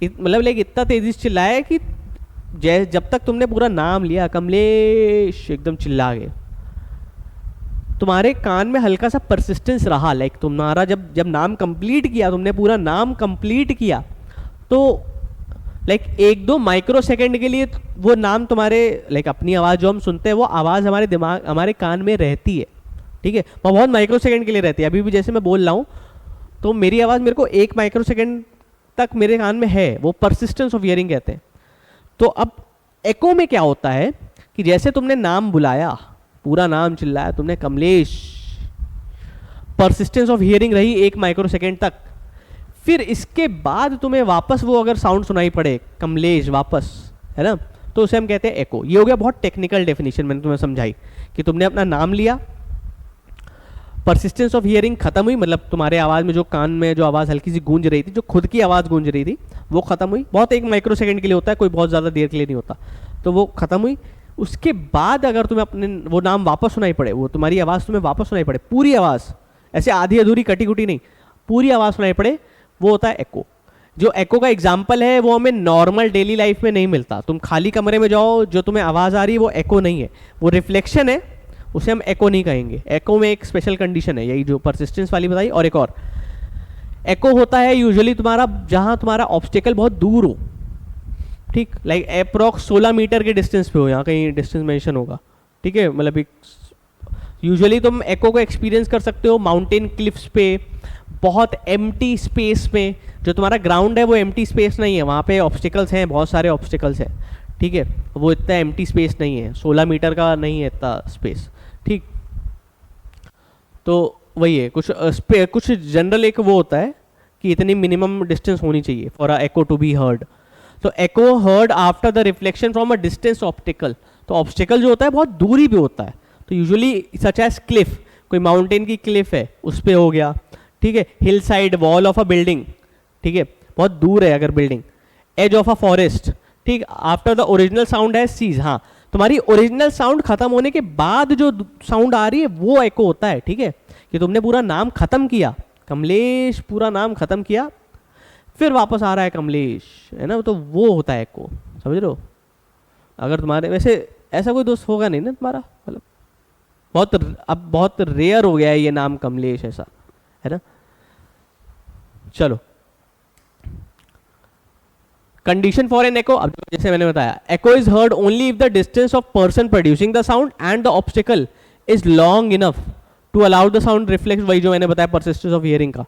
मतलब लाइक इतना तेज़ी से चिल्लाया कि जब तक तुमने पूरा नाम लिया कमलेश एकदम चिल्ला गए, तुम्हारे कान में हल्का सा परसिस्टेंस रहा, लाइक तुम्हारा जब नाम कंप्लीट किया, तुमने पूरा नाम कंप्लीट किया, तो लाइक 1-2 माइक्रो सेकेंड के लिए वो नाम तुम्हारे, लाइक अपनी आवाज़ जो हम सुनते हैं वो आवाज़ हमारे दिमाग, हमारे कान में रहती है, ठीक है, वो बहुत माइक्रो सेकेंड के लिए रहती है। अभी भी जैसे मैं बोल रहा हूँ तो मेरी आवाज़ मेरे को 1 माइक्रो सेकेंड तक मेरे कान में है, वो परसिस्टेंस ऑफ हियरिंग कहते हैं। तो अब एको में क्या होता है कि जैसे तुमने नाम बुलाया, पूरा नाम चिल्लाया तुमने कमलेश, परसिस्टेंस ऑफ हियरिंग रही 1 माइक्रो सेकेंड तक, फिर इसके बाद तुम्हें वापस वो अगर साउंड सुनाई पड़े कमलेश वापस, है ना, तो उसे हम कहते हैं एको। ये हो गया बहुत टेक्निकल डेफिनेशन, मैंने तुम्हें समझाई कि तुमने अपना नाम लिया, परसिस्टेंस ऑफ हियरिंग खत्म हुई, मतलब तुम्हारे आवाज़ में जो कान में जो आवाज़ हल्की सी गूंज रही थी, जो खुद की आवाज़ गूंज रही थी वो खत्म हुई, बहुत 1 माइक्रो सेकेंड के लिए होता है, कोई बहुत ज़्यादा देर के लिए नहीं होता, तो वो खत्म हुई। उसके बाद अगर तुम्हें अपने वो नाम वापस सुनाई पड़े, वो तुम्हारी आवाज़ तुम्हें वापस सुनाई पड़े, पूरी आवाज़, ऐसे आधी अधूरी कटी कुटी नहीं, पूरी आवाज़ सुनाई पड़े, वो होता है एको। जो एको का एग्जाम्पल है वो हमें नॉर्मल डेली लाइफ में नहीं मिलता। तुम खाली कमरे में जाओ, जो तुम्हें आवाज़ आ रही है वो एको नहीं है, वो रिफ्लेक्शन है, उसे हम एको नहीं कहेंगे। एको में एक स्पेशल कंडीशन है, यही जो परसिस्टेंस वाली बताई। और एक और एको होता है यूजुअली तुम्हारा, जहाँ तुम्हारा ऑब्स्टेकल बहुत दूर हो, ठीक, लाइक अप्रॉक्स 16 मीटर के डिस्टेंस पे हो, यहाँ कहीं डिस्टेंस मेंशन होगा, ठीक है, मतलब यूजुअली तुम एको को एक्सपीरियंस कर सकते हो माउंटेन क्लिफ्स पे, बहुत एम्प्टी स्पेस में, जो तुम्हारा ग्राउंड है वो एम्प्टी स्पेस नहीं है, वहाँ पे ऑब्स्टिकल्स हैं, बहुत सारे ऑब्स्टिकल्स हैं, ठीक है, वो इतना एम्प्टी स्पेस नहीं है, 16 मीटर का नहीं है इतना स्पेस, ठीक। तो वही है, कुछ जनरल एक वो होता है कि इतनी मिनिमम डिस्टेंस होनी चाहिए for a echo to be heard. तो echo heard after the reflection from a distance optical, तो ऑब्स्टिकल जो होता है बहुत दूरी पे होता है, तो यूजुअली सच एज क्लिफ, कोई माउंटेन की क्लिफ है उस पे हो गया, ठीक है, hill side wall of a building, ठीक है, बहुत दूर है अगर building, edge of a forest, ठीक, आफ्टर द ओरिजिनल साउंड है सीज, हाँ, तुम्हारी ओरिजिनल साउंड खत्म होने के बाद जो साउंड आ रही है वो एको होता है, ठीक है, कि तुमने पूरा नाम खत्म किया, कमलेश पूरा नाम खत्म किया, फिर वापस आ रहा है कमलेश, है ना, तो वो होता है एको, समझ रहे हो। अगर तुम्हारे, वैसे ऐसा कोई दोस्त होगा नहीं ना तुम्हारा, मतलब अब बहुत रेयर हो गया है ये नाम कमलेश ऐसा, है ना। चलो, कंडीशन फॉर एन एको, अब जैसे मैंने बताया, echo is heard only if the distance of person producing the sound and the obstacle is long enough to allow the sound reflect, वही जो मैंने बताया परसिस्टेंस ऑफ हियरिंग का,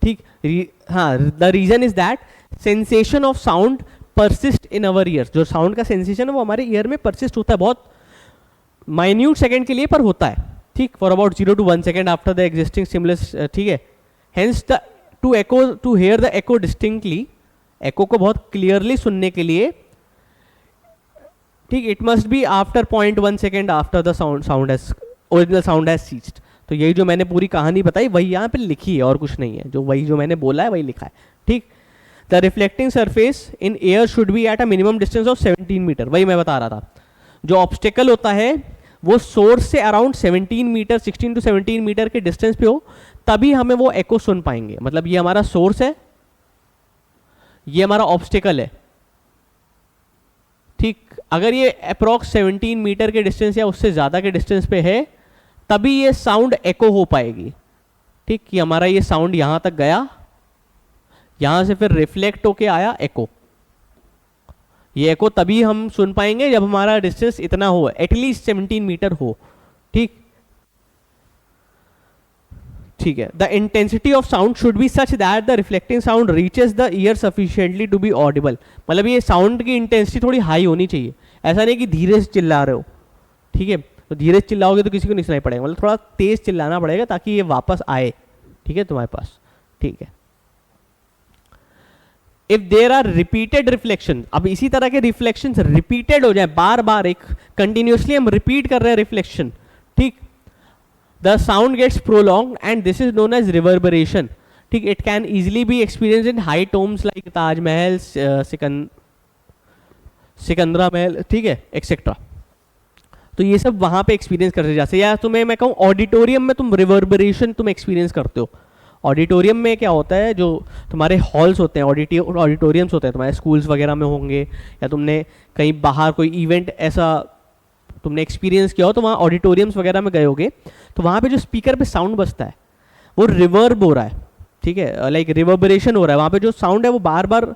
ठीक, हाँ, the reason is that sensation of sound persist in our ear. जो sound का sensation है वो हमारे ईयर में परसिस्ट होता है, बहुत माइन्यूट सेकंड के लिए पर होता है, ठीक, for about 0 to 1 second after the existing stimulus, ठीक है। Hence the to hear the echo distinctly, echo को बहुत क्लियरली सुनने के लिए, ठीक, it must be after 0.1 second after the original sound has ceased. तो यही जो मैंने पूरी कहानी बताई वही यहाँ पे लिखी है और कुछ नहीं है, जो वही जो मैंने बोला है वही लिखा है, ठीक। The reflecting surface in air should be at a minimum distance of 17 metre, वही मैं बता रहा था। जो ऑब्स्टेकल होता है वो सोर्स से अराउंड 17 मीटर, 16 to 17 मीटर के डिस्टेंस पे हो, तभी हमें वो एको सुन पाएंगे। मतलब ये हमारा सोर्स है, ये हमारा ऑब्स्टेकल है, ठीक। अगर ये अप्रॉक्स 17 मीटर के डिस्टेंस या उससे ज़्यादा के डिस्टेंस पे है तभी ये साउंड एको हो पाएगी, ठीक। कि हमारा ये साउंड यहाँ तक गया, यहाँ से फिर रिफ्लेक्ट होके आया एको। ये एको तभी हम सुन पाएंगे जब हमारा डिस्टेंस इतना हो, एटलीस्ट 17 मीटर हो, ठीक, ठीक है। The intensity of sound should be such that the reflecting sound reaches the ear sufficiently to be audible. मतलब ये साउंड की इंटेंसिटी थोड़ी हाई होनी चाहिए, ऐसा नहीं कि धीरे से चिल्ला रहे हो, ठीक है। तो धीरे से चिल्लाओगे तो किसी को नहीं सुनाई पड़ेगा, मतलब थोड़ा तेज चिल्लाना पड़ेगा ताकि ये वापस आए, ठीक है, तुम्हारे पास, ठीक है। If there are repeated reflection, अब इसी तरह के रिफ्लेक्शन रिपीटेड हो जाए, बार बार एक कंटिन्यूसली हम रिपीट कर रहे हैं रिफ्लेक्शन, ठीक, the sound gets prolong and this is known as reverberation, ठीक। It can easily be experience in high tombs like Taj Mahal, Sikandra Mahal, ठीक है, एक्सेट्रा। तो ये सब वहां पे एक्सपीरियंस करते जा सकते, या तुम्हें मैं कहूँ ऑडिटोरियम में तुम रिवर्बरेशन तुम एक्सपीरियंस करते हो। ऑडिटोरियम में क्या होता है, जो तुम्हारे हॉल्स होते हैं, ऑडिटोरियम्स होते हैं, तुम्हारे स्कूल्स वगैरह में होंगे, या तुमने कहीं बाहर कोई इवेंट ऐसा तुमने एक्सपीरियंस किया हो तो वहाँ ऑडिटोरियम्स वगैरह में गए होगे, तो वहाँ पे जो स्पीकर पे साउंड बजता है वो रिवर्ब हो रहा है, ठीक है, लाइक रिवर्बरेशन हो रहा है। वहाँ पे जो साउंड है वो बार बार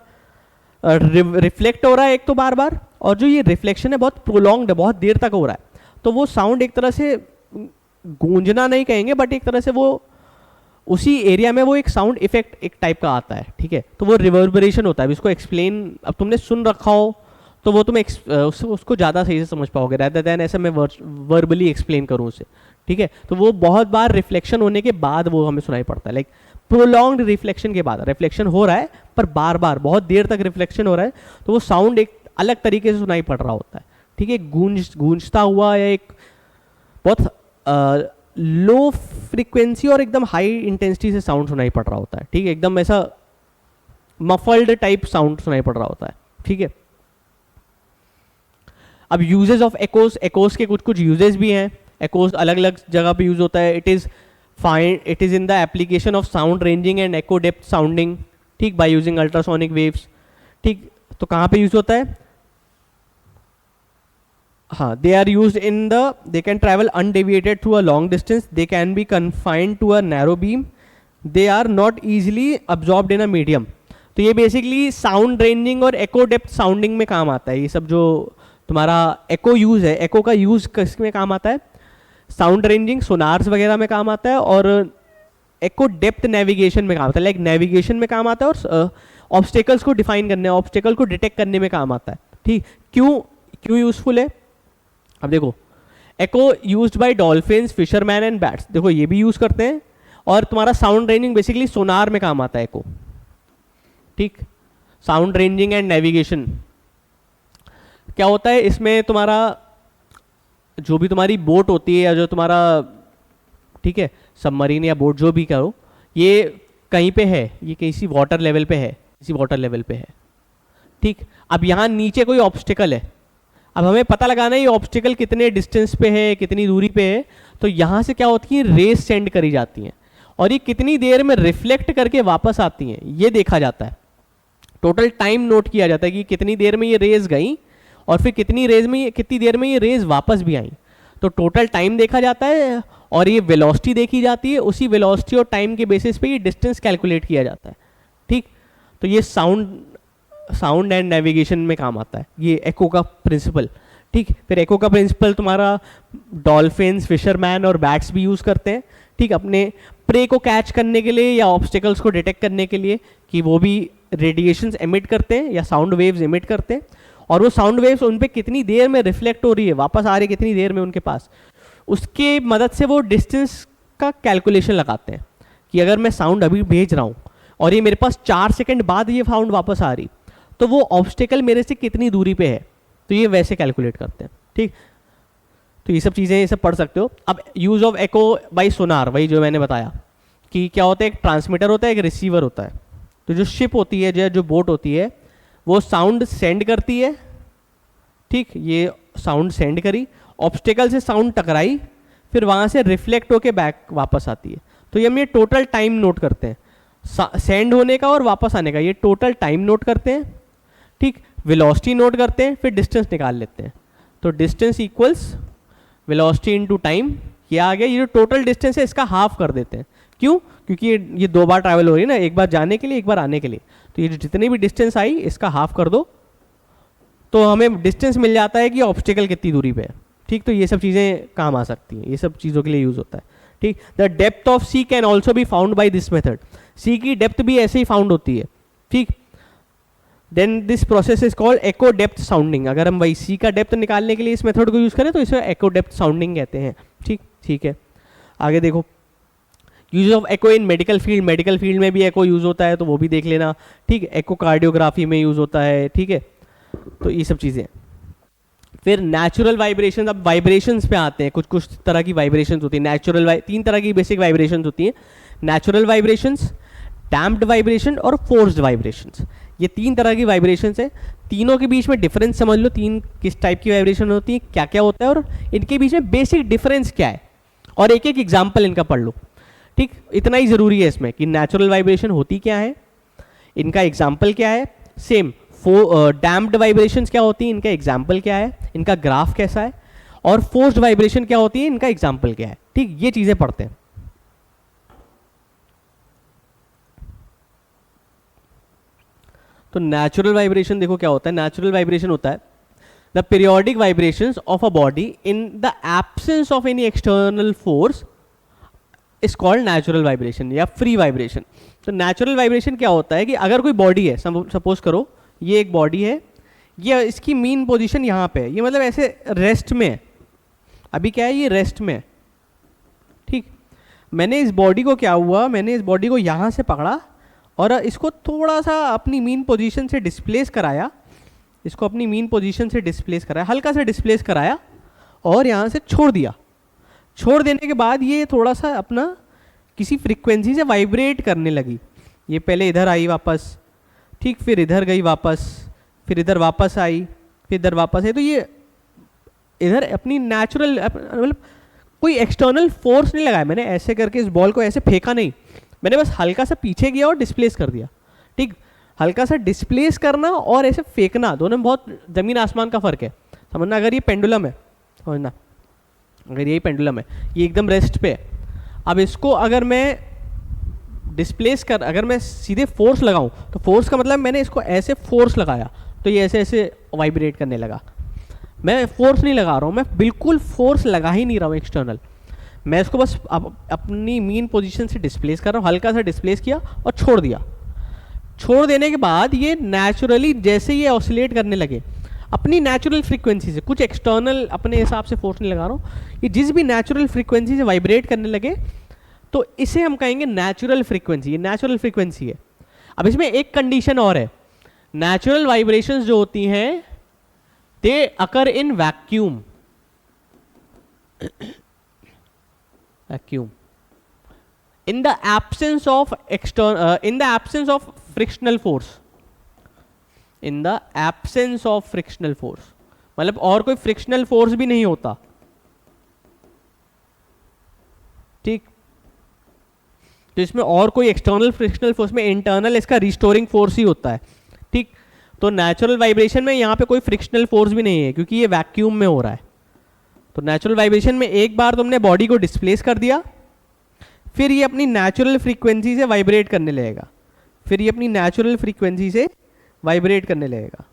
रिफ्लेक्ट हो रहा है एक तो बार बार, और जो ये रिफ्लेक्शन है बहुत प्रोलॉन्ग्ड है, बहुत देर तक हो रहा है। तो वो साउंड एक तरह से गूंजना नहीं कहेंगे, बट एक तरह से वो उसी एरिया में वो एक साउंड इफेक्ट एक टाइप का आता है, ठीक है। तो वो रिवर्बरेशन होता है। इसको एक्सप्लेन अब तुमने सुन रखा हो तो वो तुम उसको ज़्यादा सही से समझ पाओगे, रैदर देन ऐसे मैं वर्बली एक्सप्लेन करूँ उसे, ठीक है। तो वो बहुत बार रिफ्लेक्शन होने के बाद वो हमें सुनाई पड़ता है, लाइक प्रोलॉन्ग्ड रिफ्लेक्शन के बाद रिफ्लेक्शन हो रहा है पर बार बार बहुत देर तक रिफ्लेक्शन हो रहा है, तो वो साउंड एक अलग तरीके से सुनाई पड़ रहा होता है, ठीक है। गूंजता हुआ या एक बहुत लो फ्रीक्वेंसी और एकदम हाई इंटेंसिटी से साउंड सुनाई पड़ रहा होता है, ठीक है, एकदम ऐसा मफल्ड टाइप साउंड सुनाई पड़ रहा होता है, ठीक है। अब यूजेस ऑफ एकोस, एकोस के कुछ कुछ यूजेस भी हैं। एकोस अलग अलग जगह पे यूज होता है। It is in the application of sound ranging and echo depth sounding, ठीक, बाय यूजिंग अल्ट्रासोनिक वेव्स, ठीक। तो कहाँ पे यूज होता है? हाँ, they are used in they can travel undeviated through a long distance, they can be confined to a narrow beam, they are not easily absorbed in a medium। तो ये basically sound ranging और एको depth sounding में काम आता है। ये सब जो तुम्हारा एको यूज है, एको का यूज किस में काम आता है? साउंड रेंजिंग, सोनार्स वगैरह में काम आता है, और एको डेप्थ नेविगेशन में काम आता है, लाइक नेविगेशन में काम आता है, और ऑब्स्टेकल्स को डिफाइन करने, ऑब्स्टेकल को डिटेक्ट करने में काम आता है, ठीक। क्यों यूजफुल है? अब देखो, echo used by dolphins, fisherman and bats, देखो ये भी यूज करते हैं। और तुम्हारा साउंड रेंजिंग बेसिकली सोनार में काम आता है एको, ठीक। साउंड रेंजिंग एंड नेविगेशन क्या होता है इसमें? तुम्हारा जो भी तुम्हारी बोट होती है या जो तुम्हारा, ठीक है, सबमरीन या बोट जो भी करो, ये कहीं पे है, ये किसी वाटर लेवल पे है, किसी वाटर लेवल पे है, ठीक। अब यहाँ नीचे कोई ऑब्स्टिकल है, अब हमें पता लगाना है ये ऑब्स्टिकल कितने डिस्टेंस पे है, कितनी दूरी पे है। तो यहाँ से क्या होती है, रेस सेंड करी जाती हैं, और ये कितनी देर में रिफ्लेक्ट करके वापस आती हैं ये देखा जाता है। टोटल टाइम नोट किया जाता है कि कितनी देर में ये रेस गई और फिर कितनी देर में ये रेस वापस भी आई। तो टोटल टाइम देखा जाता है और ये वेलोसिटी देखी जाती है, उसी वेलोसिटी और टाइम के बेसिस पे ये डिस्टेंस कैलकुलेट किया जाता है, ठीक। तो ये साउंड एंड नेविगेशन में काम आता है ये एको का प्रिंसिपल, ठीक। फिर एको का प्रिंसिपल तुम्हारा डॉल्फिन्स, फिशरमैन और बैट्स भी यूज करते हैं, ठीक, अपने प्रे को कैच करने के लिए या ऑब्स्टिकल्स को डिटेक्ट करने के लिए कि वो भी रेडिएशंस एमिट करते हैं या साउंड वेव्स एमिट करते हैं, और वो साउंड वेव्स उन पे कितनी देर में रिफ्लेक्ट हो रही है, वापस आ रही है कितनी देर में उनके पास, उसके मदद से वो डिस्टेंस का कैलकुलेशन लगाते हैं कि अगर मैं साउंड अभी भेज रहा हूँ और ये मेरे पास 4 सेकंड बाद ये साउंड वापस आ रही, तो वो ऑब्स्टिकल मेरे से कितनी दूरी पे है, तो ये वैसे कैलकुलेट करते हैं। ठीक, तो ये सब चीज़ें ये सब पढ़ सकते हो। अब यूज़ ऑफ एको बाई सोनार, वही जो मैंने बताया कि क्या होता है, एक ट्रांसमीटर होता है, एक रिसीवर होता है। तो जो शिप होती है, जो बोट होती है, वो साउंड सेंड करती है। ठीक, ये साउंड सेंड करी, ऑब्स्टिकल से साउंड टकराई, फिर वहाँ से रिफ्लेक्ट होके बैक वापस आती है। तो ये हम ये टोटल टाइम नोट करते हैं, सेंड होने का और वापस आने का, ये टोटल टाइम नोट करते हैं। ठीक, वेलोसिटी नोट करते हैं, फिर डिस्टेंस निकाल लेते हैं। तो distance equals velocity into time, ये आ गया। ये जो टोटल डिस्टेंस है इसका हाफ कर देते हैं। क्यों? क्योंकि ये 2 बार ट्रैवल हो रही है ना, एक बार जाने के लिए, एक बार आने के लिए। तो ये जितनी भी डिस्टेंस आई इसका हाफ कर दो, तो हमें डिस्टेंस मिल जाता है कि ऑब्स्टिकल कितनी दूरी पे है। ठीक, तो ये सब चीज़ें काम आ सकती हैं, ये सब चीज़ों के लिए यूज़ होता है। ठीक, the depth of sea can also be found by this method, sea की डेप्थ भी ऐसे ही फाउंड होती है। ठीक, then this process is called echo depth sounding. अगर हम वही सी का डेप्थ निकालने के लिए इस मेथड को यूज़ करें तो इसे एको डेप्थ साउंडिंग कहते हैं। ठीक, ठीक है, आगे देखो, use of echo in medical field, medical field में भी एको यूज़ होता है, तो वो भी देख लेना। ठीक, एको कार्डियोग्राफी में यूज़ होता है। ठीक है, तो ये सब चीज़ें। फिर नेचुरल वाइब्रेशन, अब वाइब्रेशंस पे आते हैं। कुछ कुछ तरह की वाइब्रेशंस होती है नेचुरल, 3 तरह की बेसिक वाइब्रेशंस होती हैं, नेचुरल वाइब्रेशंस, डैम्प्ड वाइब्रेशन और फोर्स्ड वाइब्रेशंस। ये 3 तरह की वाइब्रेशंस है। तीनों के बीच में डिफरेंस समझ लो, 3 किस टाइप की वाइब्रेशन होती है, क्या क्या होता है, और इनके बीच में बेसिक डिफरेंस क्या है, और एक एक एग्जाम्पल इनका पढ़ लो। ठीक, इतना ही ज़रूरी है इसमें कि नेचुरल वाइब्रेशन होती क्या है, इनका एग्जाम्पल क्या है। सेम डैम्प्ड वाइब्रेशंस क्या होती है, इनका एग्जाम्पल क्या है, इनका ग्राफ कैसा है, और फोर्स्ड वाइब्रेशन क्या होती है, इनका एग्जाम्पल क्या है। ठीक, ये चीज़ें पढ़ते हैं। तो नेचुरल वाइब्रेशन देखो क्या होता है। नेचुरल वाइब्रेशन होता है the periodic vibrations of a body in the absence of any external force is called natural vibration या फ्री वाइब्रेशन। तो नेचुरल वाइब्रेशन क्या होता है कि अगर कोई बॉडी है, सपोज करो ये एक बॉडी है, ये इसकी मीन पोजीशन यहाँ पे है, ये मतलब ऐसे रेस्ट में है, अभी क्या है, ये रेस्ट में है। ठीक, मैंने इस बॉडी को क्या हुआ, मैंने इस बॉडी को यहाँ से पकड़ा और इसको थोड़ा सा अपनी मीन पोजीशन से डिस्प्लेस कराया, इसको अपनी मीन पोजीशन से डिस्प्लेस कराया, हल्का सा डिस्प्लेस कराया और यहाँ से छोड़ दिया। छोड़ देने के बाद ये थोड़ा सा अपना किसी फ्रीक्वेंसी से वाइब्रेट करने लगी। ये पहले इधर आई वापस, ठीक, फिर इधर गई वापस, फिर इधर वापस आई, फिर इधर वापस आई। तो ये इधर अपनी नेचुरल, मतलब कोई एक्सटर्नल फोर्स नहीं लगाया, मैंने ऐसे करके इस बॉल को ऐसे फेंका नहीं, मैंने बस हल्का सा पीछे गया और डिस्प्लेस कर दिया। ठीक, हल्का सा डिस्प्लेस करना और ऐसे फेंकना, दोनों में बहुत ज़मीन आसमान का फ़र्क है, समझना। अगर ये पेंडुलम है, समझना, अगर यही पेंडुलम है, ये एकदम रेस्ट पे है, अब इसको अगर मैं डिस्प्लेस कर, अगर मैं सीधे फोर्स लगाऊं, तो फोर्स का मतलब मैंने इसको ऐसे फोर्स लगाया तो ये ऐसे ऐसे वाइब्रेट करने लगा। मैं फोर्स नहीं लगा रहा हूँ, मैं बिल्कुल फोर्स लगा ही नहीं रहा हूँ एक्सटर्नल, मैं इसको बस अपनी मीन पोजीशन से डिस्प्लेस कर रहा हूँ, हल्का सा डिस्प्लेस किया और छोड़ दिया। छोड़ देने के बाद ये नेचुरली जैसे ये ऑसिलेट करने लगे अपनी नेचुरल फ्रीक्वेंसी से, कुछ एक्सटर्नल अपने हिसाब से फोर्स नहीं लगा रहा हूँ, ये जिस भी नेचुरल फ्रीक्वेंसी से वाइब्रेट करने लगे तो इसे हम कहेंगे नेचुरल फ्रीक्वेंसी। ये नेचुरल फ्रीक्वेंसी है। अब इसमें एक कंडीशन और है, नेचुरल वाइब्रेशंस जो होती हैं they occur in vacuum, vacuum in the absence of in the absence of frictional force, in the absence of frictional force, मतलब और कोई फ्रिक्शनल फोर्स भी नहीं होता। ठीक, तो इसमें और कोई एक्सटर्नल फ्रिक्शनल फोर्स में इंटरनल इसका रिस्टोरिंग फोर्स ही होता है। ठीक, तो नेचुरल वाइब्रेशन में यहाँ पे कोई फ्रिक्शनल फोर्स भी नहीं है क्योंकि ये वैक्यूम में हो रहा है। तो नेचुरल वाइब्रेशन में एक बार तुमने बॉडी को डिस्प्लेस कर दिया, फिर ये अपनी नेचुरल फ्रीक्वेंसी से वाइब्रेट करने लगेगा, फिर ये अपनी नेचुरल फ्रीक्वेंसी से वाइब्रेट करने लगेगा।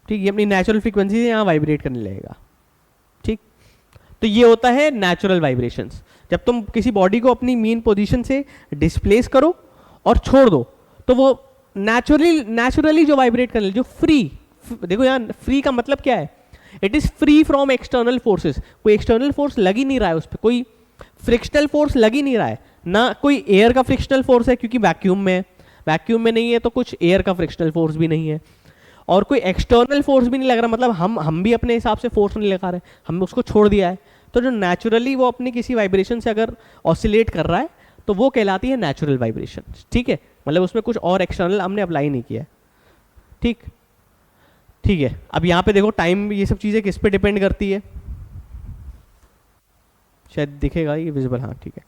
ठीक, ये अपनी नेचुरल फ्रीक्वेंसी से यहाँ वाइब्रेट करने लगेगा। ठीक, तो ये होता है नेचुरल वाइब्रेशंस। जब तुम किसी बॉडी को अपनी मीन पोजीशन से डिस्प्लेस करो और छोड़ दो तो वो नेचुरली जो वाइब्रेट करने, जो फ्री, देखो यहाँ फ्री का मतलब क्या है, it is free from external forces. कोई एक्सटर्नल फोर्स लग ही नहीं रहा है उस पर, कोई फ्रिक्शनल फोर्स लग ही नहीं रहा है, ना कोई एयर का फ्रिक्शनल फोर्स है क्योंकि वैक्यूम में है, वैक्यूम में नहीं है तो कुछ एयर का फ्रिक्शनल फोर्स भी नहीं है, और कोई एक्सटर्नल फोर्स भी नहीं लग रहा, मतलब हम भी अपने हिसाब से फोर्स नहीं लगा रहे, हमने उसको छोड़ दिया है। तो जो नेचुरली वो अपनी किसी वाइब्रेशन से अगर ऑसिलेट कर रहा है तो वो कहलाती है नेचुरल वाइब्रेशन। ठीक है, मतलब उसमें कुछ और एक्सटर्नल हमने अप्लाई नहीं किया है। ठीक है, अब यहाँ पे देखो टाइम, ये सब चीज़ें किस पे डिपेंड करती है, शायद दिखेगा ये विजिबल, हाँ ठीक है।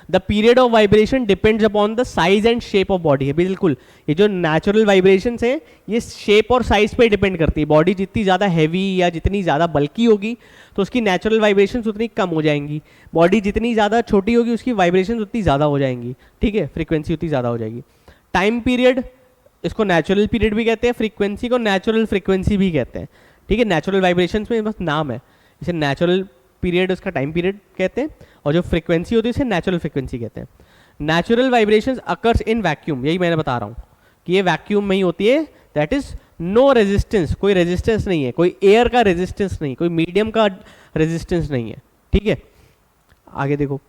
The period of vibration depends upon the size and shape of body है, बिल्कुल। ये जो नेचुरल वाइब्रेशन है ये शेप और साइज पे डिपेंड करती है। बॉडी जितनी ज़्यादा हैवी या जितनी ज़्यादा बल्की होगी तो उसकी नेचुरल वाइब्रेशन उतनी कम हो जाएंगी, बॉडी जितनी ज़्यादा छोटी होगी उसकी वाइब्रेशन उतनी ज़्यादा हो जाएंगी। ठीक है, फ्रीक्वेंसी उतनी ज़्यादा हो जाएगी। टाइम पीरियड, इसको नेचुरल पीरियड भी कहते हैं, फ्रीक्वेंसी को नेचुरल फ्रीक्वेंसी भी कहते हैं। ठीक है, नेचुरल वाइब्रेशंस में बस नाम है, इसे नेचुरल पीरियड उसका टाइम पीरियड कहते हैं, और जो फ्रीक्वेंसी होती है इसे नेचुरल फ्रीक्वेंसी कहते हैं। Natural vibrations occurs in vacuum, यही मैंने बता रहा हूँ कि ये वैक्यूम में ही होती है, दैट इज नो रेजिस्टेंस, कोई रेजिस्टेंस नहीं है, कोई एयर का रेजिस्टेंस नहीं, कोई मीडियम का रेजिस्टेंस नहीं है। ठीक है, आगे देखो,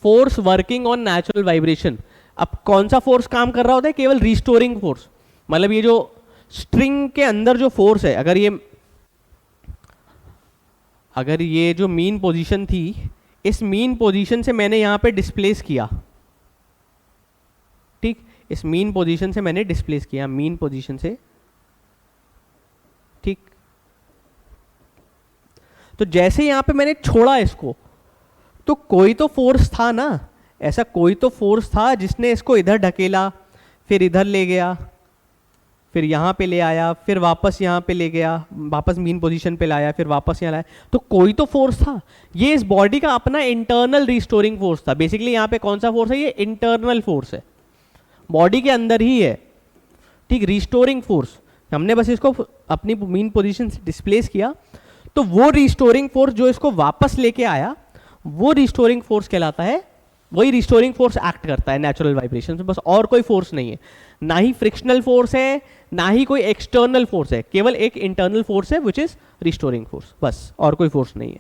force working on natural vibration. अब कौन सा फोर्स काम कर रहा होता है, केवल रिस्टोरिंग फोर्स, मतलब ये जो स्ट्रिंग के अंदर जो फोर्स है, अगर ये जो मीन पोजीशन थी, इस मीन पोजीशन से मैंने यहां पे डिस्प्लेस किया, ठीक, इस मीन पोजीशन से मैंने डिस्प्लेस किया, मीन पोजीशन से, ठीक। तो जैसे यहां पे मैंने छोड़ा इसको, तो कोई तो फोर्स था ना, ऐसा कोई तो फोर्स था जिसने इसको इधर ढकेला, फिर इधर ले गया, फिर यहाँ पे ले आया, फिर वापस यहाँ पे ले गया, वापस मीन पोजीशन पे लाया, फिर वापस यहाँ लाया, तो कोई तो फोर्स था। ये इस बॉडी का अपना इंटरनल रिस्टोरिंग फोर्स था। बेसिकली यहाँ पे कौन सा फोर्स है, ये इंटरनल फोर्स है, बॉडी के अंदर ही है, ठीक, रिस्टोरिंग फोर्स। हमने बस इसको अपनी मीन पोजीशन से डिस्प्लेस किया, तो वो रिस्टोरिंग फोर्स जो इसको वापस लेके आया, वो रिस्टोरिंग फोर्स कहलाता है, वही रिस्टोरिंग फोर्स एक्ट करता है नेचुरल वाइब्रेशन में, बस और कोई फोर्स नहीं है, ना ही फ्रिक्शनल फोर्स है, ना ही कोई एक्सटर्नल फोर्स है, केवल एक इंटरनल फोर्स है विच इज रिस्टोरिंग फोर्स, बस, और कोई फोर्स नहीं है।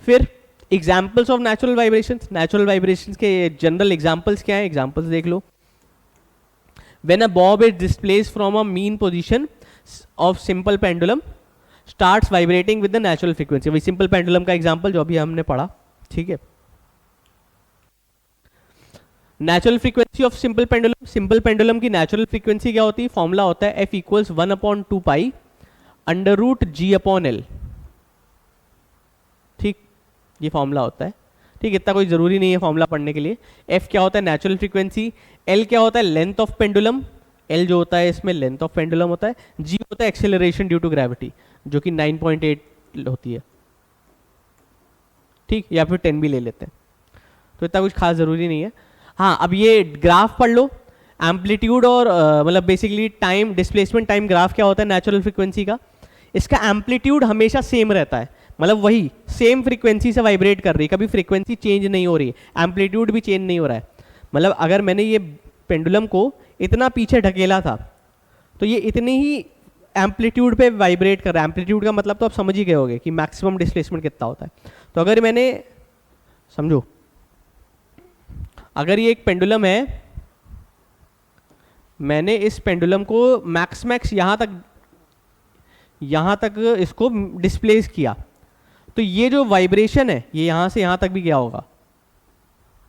फिर examples of natural vibrations, natural vibrations के जनरल एग्जाम्पल्स क्या है, एग्जाम्पल्स देख लो। When a bob is displaced from a mean position of simple pendulum starts vibrating with the natural frequency, वही सिंपल पेंडुलम का एग्जाम्पल जो अभी हमने पढ़ा, ठीक है। Natural frequency of simple pendulum, simple pendulum की नेचुरल फ्रीक्वेंसी क्या होती है, फॉर्मूला होता है F equals 1/2 pi under root G upon L, ठीक, ये फॉर्मूला होता है, ठीक, इतना कोई जरूरी नहीं है फॉर्मूला पढ़ने के लिए। F क्या होता है नेचुरल फ्रीक्वेंसी, L क्या होता है लेंथ ऑफ पेंडुलम, L जो होता है इसमें लेंथ ऑफ पेंडुलम होता है, G होता है एक्सेलरेशन ड्यू टू ग्रेविटी जो कि 9.8 होती है, ठीक, या फिर 10 भी ले लेते हैं, तो इतना कुछ खास जरूरी नहीं है। हाँ, अब ये ग्राफ पढ़ लो, एम्पलीट्यूड और मतलब basically time displacement time graph क्या होता है नेचुरल फ्रीक्वेंसी का, इसका एम्पलीट्यूड हमेशा सेम रहता है, मतलब वही सेम फ्रीक्वेंसी से वाइब्रेट कर रही है, कभी फ्रीक्वेंसी चेंज नहीं हो रही है, एम्पलीट्यूड भी चेंज नहीं हो रहा है। मतलब अगर मैंने ये पेंडुलम को इतना पीछे ढकेला था तो ये इतनी ही एम्पलीट्यूड पे वाइब्रेट कर रहा है, एम्पलीट्यूड का मतलब तो आप समझ ही गए होगे कि मैक्सिमम डिस्प्लेसमेंट कितना होता है। तो अगर मैंने, समझो, अगर ये एक पेंडुलम है, मैंने इस पेंडुलम को मैक्स यहाँ तक इसको डिस्प्लेस किया, तो ये जो वाइब्रेशन है ये यहाँ से यहाँ तक भी गया होगा,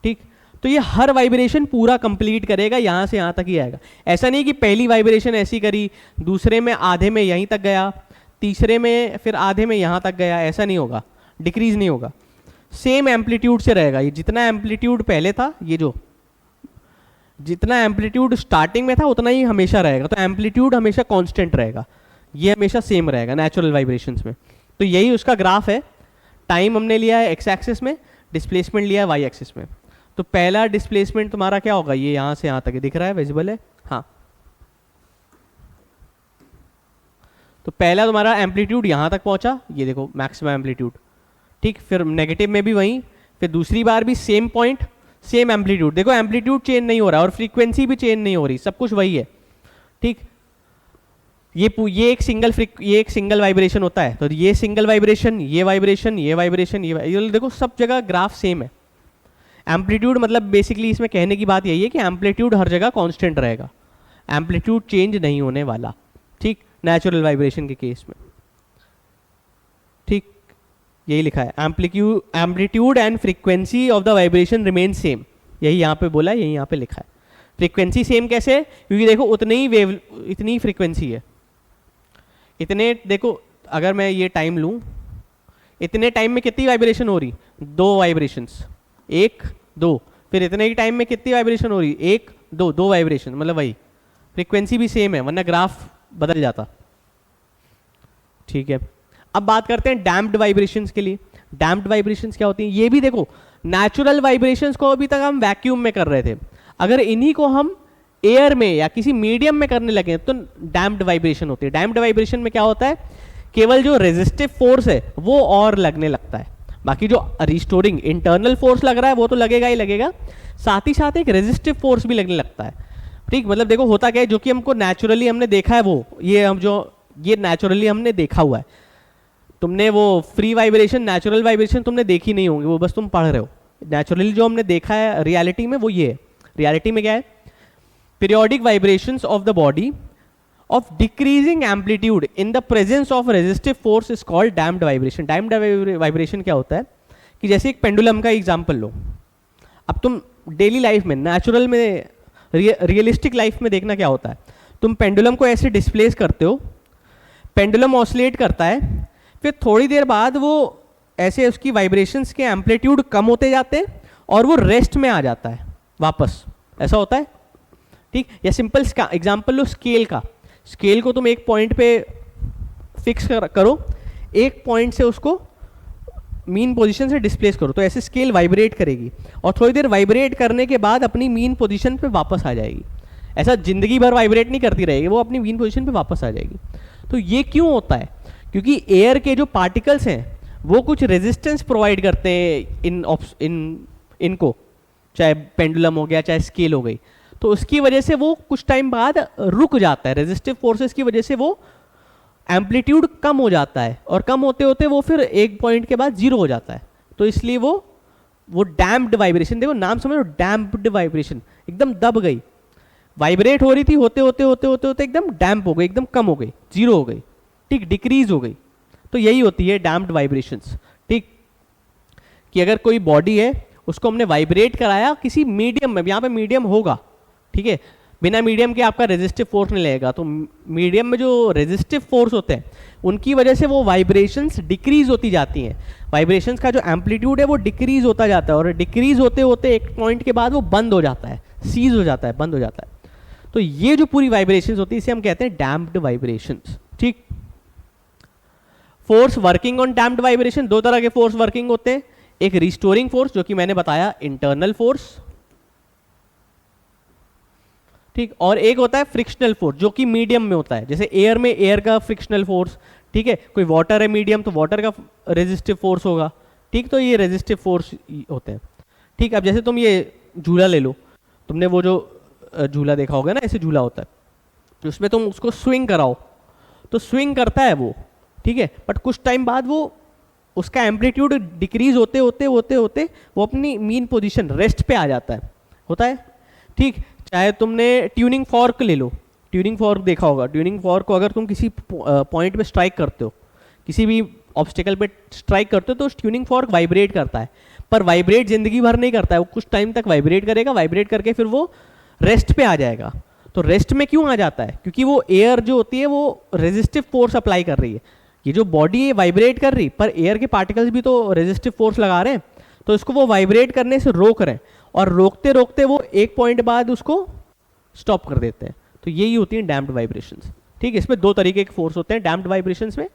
ठीक, तो ये हर वाइब्रेशन पूरा कंप्लीट करेगा, यहाँ से यहाँ तक ही आएगा। ऐसा नहीं कि पहली वाइब्रेशन ऐसी करी, दूसरे में आधे में यहीं तक गया, तीसरे में फिर आधे में यहाँ तक गया, ऐसा नहीं होगा, डिक्रीज नहीं होगा, सेम एम्पलीट्यूड से रहेगा। ये जितना एम्पलीट्यूड पहले था, ये जो जितना एम्पलीट्यूड स्टार्टिंग में था उतना ही हमेशा रहेगा, तो एम्पलीट्यूड हमेशा कांस्टेंट रहेगा, ये हमेशा सेम रहेगा नेचुरल वाइब्रेशंस में। तो यही उसका ग्राफ है, टाइम हमने लिया है एक्स एक्सिस में, डिस्प्लेसमेंट लिया है वाई एक्सिस में। तो पहला डिस्प्लेसमेंट तुम्हारा क्या होगा, ये यहाँ से यहाँ तक दिख रहा है, विजिबल है, हाँ, तो पहला तुम्हारा एम्पलीट्यूड यहाँ तक पहुँचा, ये देखो मैक्सिमम एम्पलीट्यूड, ठीक, फिर नेगेटिव में भी वहीं, फिर दूसरी बार भी सेम पॉइंट सेम एम्पलीट्यूड, देखो एम्पलीट्यूड चेंज नहीं हो रहा और फ्रीक्वेंसी भी चेंज नहीं हो रही, सब कुछ वही है, ठीक। ये एक सिंगल वाइब्रेशन होता है, तो ये सिंगल वाइब्रेशन, ये वाइब्रेशन, ये वाइब्रेशन, ये देखो सब जगह ग्राफ सेम है। एम्पलीट्यूड मतलब बेसिकली इसमें कहने की बात यही है कि एम्पलीट्यूड हर जगह कांस्टेंट रहेगा, एम्पलीट्यूड चेंज नहीं होने वाला, ठीक, नेचुरल वाइब्रेशन के केस में, ठीक, यही लिखा है, amplitude and frequency of the vibration remain same, यही यहाँ पे बोला है, यही यहाँ पे लिखा है। फ्रीक्वेंसी सेम कैसे? क्योंकि देखो उतनी ही वेव, इतनी फ्रीक्वेंसी है, इतने, देखो अगर मैं ये टाइम लूँ, इतने टाइम में कितनी वाइब्रेशन हो रही? 2 वाइब्रेशंस, 1 2, फिर इतने ही टाइम में कितनी वाइब्रेशन हो रही? 1 2, 2 वाइब्रेशन, मतलब वही फ्रीक्वेंसी भी सेम है, वरना ग्राफ बदल जाता, ठीक है। अब बात करते हैं डैम्प्ड वाइब्रेशंस के लिए। डैम्प्ड वाइब्रेशंस क्या होती हैं? ये भी देखो नेचुरल वाइब्रेशंस को अभी तक हम वैक्यूम में कर रहे थे, अगर इन्हीं को हम एयर में या किसी मीडियम में करने लगे तो डैम्प्ड वाइब्रेशन होती है। डैम्प्ड वाइब्रेशन में क्या होता है? केवल जो रेजिस्टिव फोर्स है वो और लगने लगता है, बाकी जो रिस्टोरिंग इंटरनल फोर्स लग रहा है वो तो लगेगा ही लगेगा, साथ ही साथ एक रेजिस्टिव फोर्स भी लगने लगता है, ठीक। मतलब देखो होता क्या है, जो कि हमको नेचुरली हमने देखा है, वो ये नेचुरली हमने देखा हुआ है। तुमने वो फ्री वाइब्रेशन, नेचुरल वाइब्रेशन तुमने देखी नहीं होंगी, वो बस तुम पढ़ रहे हो। नेचुरली जो हमने देखा है रियलिटी में वो ये है। रियलिटी में क्या है? Periodic vibrations of the body of decreasing amplitude in the presence of resistive force is called damped vibration. Damped vibration क्या होता है कि जैसे एक पेंडुलम का एग्जांपल लो, अब तुम डेली लाइफ में, नेचुरल में, रियलिस्टिक लाइफ में देखना क्या होता है, तुम पेंडुलम को ऐसे डिस्प्लेस करते हो, पेंडुलम ऑसिलेट करता है, फिर थोड़ी देर बाद वो ऐसे उसकी वाइब्रेशंस के एम्पलीट्यूड कम होते जाते हैं और वो रेस्ट में आ जाता है वापस, ऐसा होता है, ठीक। या सिंपल एग्जांपल लो स्केल का, स्केल को तुम एक पॉइंट पे फिक्स करो, एक पॉइंट से उसको मीन पोजीशन से डिस्प्लेस करो, तो ऐसे स्केल वाइब्रेट करेगी और थोड़ी देर वाइब्रेट करने के बाद अपनी मीन पोजीशन पे वापस आ जाएगी। ऐसा जिंदगी भर वाइब्रेट नहीं करती रहेगी, वो अपनी मीन पोजीशन पे वापस आ जाएगी। तो ये क्यों होता है? क्योंकि एयर के जो पार्टिकल्स हैं वो कुछ रेजिस्टेंस प्रोवाइड करते हैं इनको, चाहे पेंडुलम हो गया चाहे स्केल हो गई, तो उसकी वजह से वो कुछ टाइम बाद रुक जाता है, रेजिस्टिव फोर्सेस की वजह से वो एम्पलीट्यूड कम हो जाता है और कम होते होते वो फिर एक पॉइंट के बाद 0 हो जाता है। तो इसलिए वो डैम्प्ड वाइब्रेशन, देखो नाम समझो, डैम्प्ड वाइब्रेशन, एकदम दब गई, वाइब्रेट हो रही थी, होते होते होते होते होते एकदम डैम्प हो गई, एकदम कम हो गई, 0 हो गई, ठीक, डिक्रीज हो गई। तो यही होती है डैम्प्ड वाइब्रेशंस, ठीक। कि अगर कोई बॉडी है उसको हमने वाइब्रेट कराया किसी मीडियम में, यहाँ पे मीडियम होगा, ठीक है, बिना मीडियम के आपका रेजिस्टिव फोर्स नहीं लगेगा, तो मीडियम में जो रेजिस्टिव फोर्स होते हैं उनकी वजह से वो वाइब्रेशंस डिक्रीज होती जाती हैं, वाइब्रेशंस का जो एम्पलीट्यूड है वो डिक्रीज होता जाता है और डिक्रीज होते होते एक पॉइंट के बाद वो बंद हो जाता है, सीज हो जाता है, बंद हो जाता है। तो ये जो पूरी वाइब्रेशंस होती है इसे हम कहते हैं डैम्प्ड वाइब्रेशंस, ठीक। Force working on damped vibration, 2 तरह के फोर्स वर्किंग होते हैं, एक रिस्टोरिंग फोर्स जो कि मैंने बताया इंटरनल फोर्स, ठीक, और एक होता है फ्रिक्शनल फोर्स जो कि मीडियम में होता है, जैसे एयर में एयर का फ्रिक्शनल फोर्स, ठीक है, कोई वाटर है मीडियम तो वाटर का रेजिस्टिव फोर्स होगा, ठीक। तो ये रेजिस्टिव फोर्स होते हैं, ठीक। अब जैसे तुम ये झूला ले लो, तुमने वो जो झूला देखा होगा ना, ऐसे झूला होता है, उसमें तुम उसको स्विंग कराओ तो स्विंग करता है वो, ठीक है, बट कुछ टाइम बाद वो उसका एम्पलीट्यूड डिक्रीज होते होते होते होते वो अपनी मीन पोजीशन रेस्ट पे आ जाता है, होता है, ठीक। चाहे तुमने ट्यूनिंग फॉर्क ले लो, ट्यूनिंग फॉर्क देखा होगा, ट्यूनिंग फॉर्क को अगर तुम किसी पॉइंट पे स्ट्राइक करते हो, किसी भी ऑब्स्टिकल पे स्ट्राइक करते हो तो ट्यूनिंग फॉर्क वाइब्रेट करता है, पर वाइब्रेट जिंदगी भर नहीं करता है, वो कुछ टाइम तक वाइब्रेट करेगा, वाइब्रेट करके फिर वो रेस्ट पे आ जाएगा। तो रेस्ट में क्यों आ जाता है? क्योंकि वो एयर जो होती है वो रेजिस्टिव फोर्स अप्लाई कर रही है, ये जो बॉडी है वाइब्रेट कर रही, पर एयर के पार्टिकल्स भी तो रेजिस्टिव फोर्स लगा रहे हैं, तो इसको वो वाइब्रेट करने से रोक रहे हैं और रोकते रोकते वो एक पॉइंट बाद उसको स्टॉप कर देते हैं। तो यही होती है डैम्प्ड वाइब्रेशंस, ठीक। इसमें 2 तरीके के फोर्स होते हैं डैम्प्ड वाइब्रेशंस में,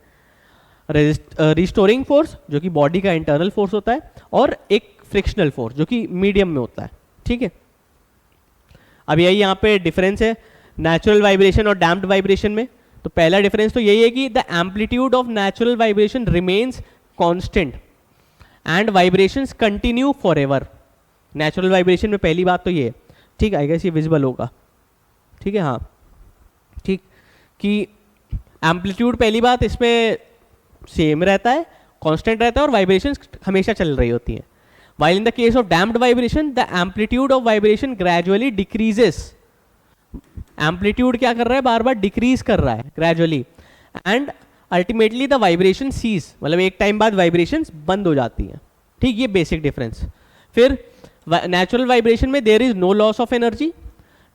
रिस्टोरिंग फोर्स जो कि बॉडी का इंटरनल फोर्स होता है और एक फ्रिक्शनल फोर्स जो कि मीडियम में होता है, ठीक है। अब यही यहाँ पे डिफरेंस है नेचुरल वाइब्रेशन और डैम्प्ड वाइब्रेशन में। तो पहला डिफरेंस तो यही है कि the amplitude of natural vibration remains constant and vibrations continue for ever. Natural vibration में पहली बात तो ये है, ठीक, आई गेस ये विजिबल होगा, ठीक है, हाँ ठीक, कि एम्पलीट्यूड पहली बात इसमें सेम रहता है, कांस्टेंट रहता है और वाइब्रेशंस हमेशा चल रही होती हैं। While in the case of damped vibration the amplitude of vibration gradually decreases. Amplitude क्या कर रहा है, बार बार डिक्रीज कर रहा है gradually, and ultimately the vibration cease, मतलब एक टाइम बाद वाइब्रेशन बंद हो जाती है, ठीक, ये बेसिक डिफरेंस। फिर नेचुरल वाइब्रेशन में there is no loss of energy,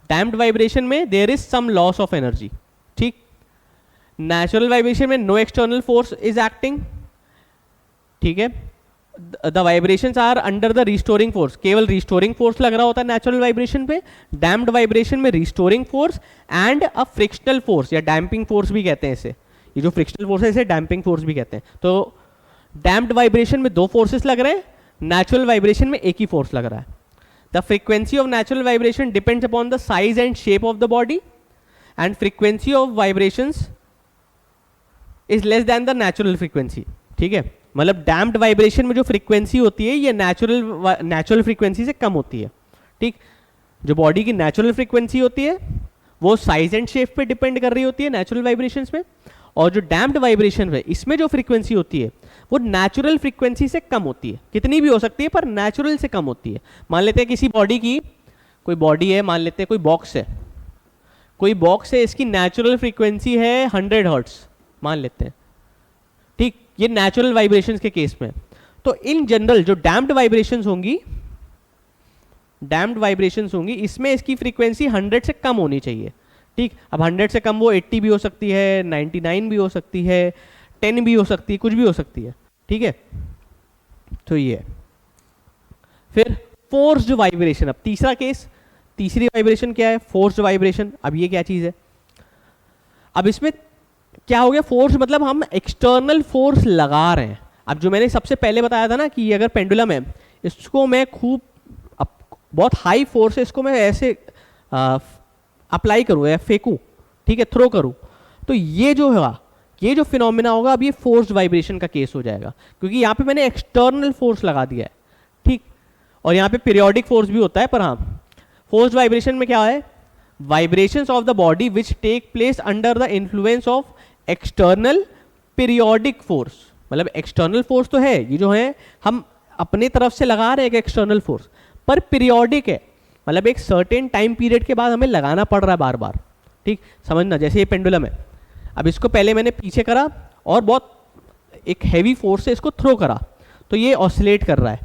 damped vibration में there is some loss of energy, ठीक। नेचुरल वाइब्रेशन में no external force is acting, ठीक है, the vibrations are under the restoring force, केवल restoring force लग रहा होता है नेचुरल वाइब्रेशन पे। डैम्प्ड वाइब्रेशन में restoring force and a frictional force या डैम्पिंग फोर्स भी कहते हैं इसे, ये जो फ्रिक्शनल फोर्स है इसे डैम्पिंग फोर्स भी कहते हैं। तो डैम्प्ड वाइब्रेशन में दो फोर्सेस लग रहे हैं, नेचुरल वाइब्रेशन में एक ही फोर्स लग रहा है। The frequency of natural vibration depends upon the size and shape of the body and frequency of vibrations is less than the natural frequency, ठीक है, मतलब डैम्प्ड वाइब्रेशन में जो फ्रीक्वेंसी होती है ये नेचुरल फ्रीक्वेंसी से कम होती है, ठीक। जो बॉडी की नेचुरल फ्रीक्वेंसी होती है वो साइज एंड शेप पे डिपेंड कर रही होती है नेचुरल वाइब्रेशंस में, और जो डैम्प्ड वाइब्रेशन है इसमें जो फ्रीक्वेंसी होती है वो नेचुरल फ्रीक्वेंसी से कम होती है, कितनी भी हो सकती है पर नेचुरल से कम होती है। मान लेते हैं किसी बॉडी की, कोई बॉडी है, मान लेते हैं कोई बॉक्स है, कोई बॉक्स है, इसकी नेचुरल फ्रीक्वेंसी है 100 हर्ट्ज मान लेते हैं, ठीक, ये नेचुरल वाइब्रेशंस के केस में। तो इन जनरल जो डैम्प्ड वाइब्रेशंस होंगी इसमें इसकी फ्रीक्वेंसी 100 से कम होनी चाहिए, ठीक। अब 100 से कम वो 80 भी हो सकती है, 99 भी हो सकती है, 10 भी हो सकती है, कुछ भी हो सकती है, ठीक है। तो ये फिर फोर्स्ड वाइब्रेशन, अब तीसरा केस, तीसरी वाइब्रेशन क्या है, फोर्स्ड वाइब्रेशन। अब ये क्या चीज है, अब इसमें क्या हो गया, फोर्स मतलब हम एक्सटर्नल फोर्स लगा रहे हैं। अब जो मैंने सबसे पहले बताया था ना कि अगर पेंडुलम है, इसको मैं खूब बहुत हाई फोर्स है, इसको मैं ऐसे अप्लाई करूँ या फेंकूँ, ठीक है, थ्रो करूँ, तो ये जो है, ये जो फिनोमिना होगा अब ये फोर्स्ड वाइब्रेशन का केस हो जाएगा, क्योंकि यहाँ पे मैंने एक्सटर्नल फोर्स लगा दिया है, ठीक। और यहाँ पे पीरियोडिक फोर्स भी होता है, पर हाँ फोर्स्ड वाइब्रेशन में क्या है, vibrations of the body which take place under the influence of external periodic force. मतलब एक्सटर्नल फोर्स तो है, ये जो है हम अपने तरफ से लगा रहे हैं एक एक्सटर्नल फोर्स, पर पीरियोडिक है, मतलब एक सर्टेन टाइम पीरियड के बाद हमें लगाना पड़ रहा है बार बार, ठीक, समझना। जैसे ये पेंडुलम है, अब इसको पहले मैंने पीछे करा और बहुत एक हैवी फोर्स से इसको थ्रो करा, तो ये ऑसिलेट कर रहा है।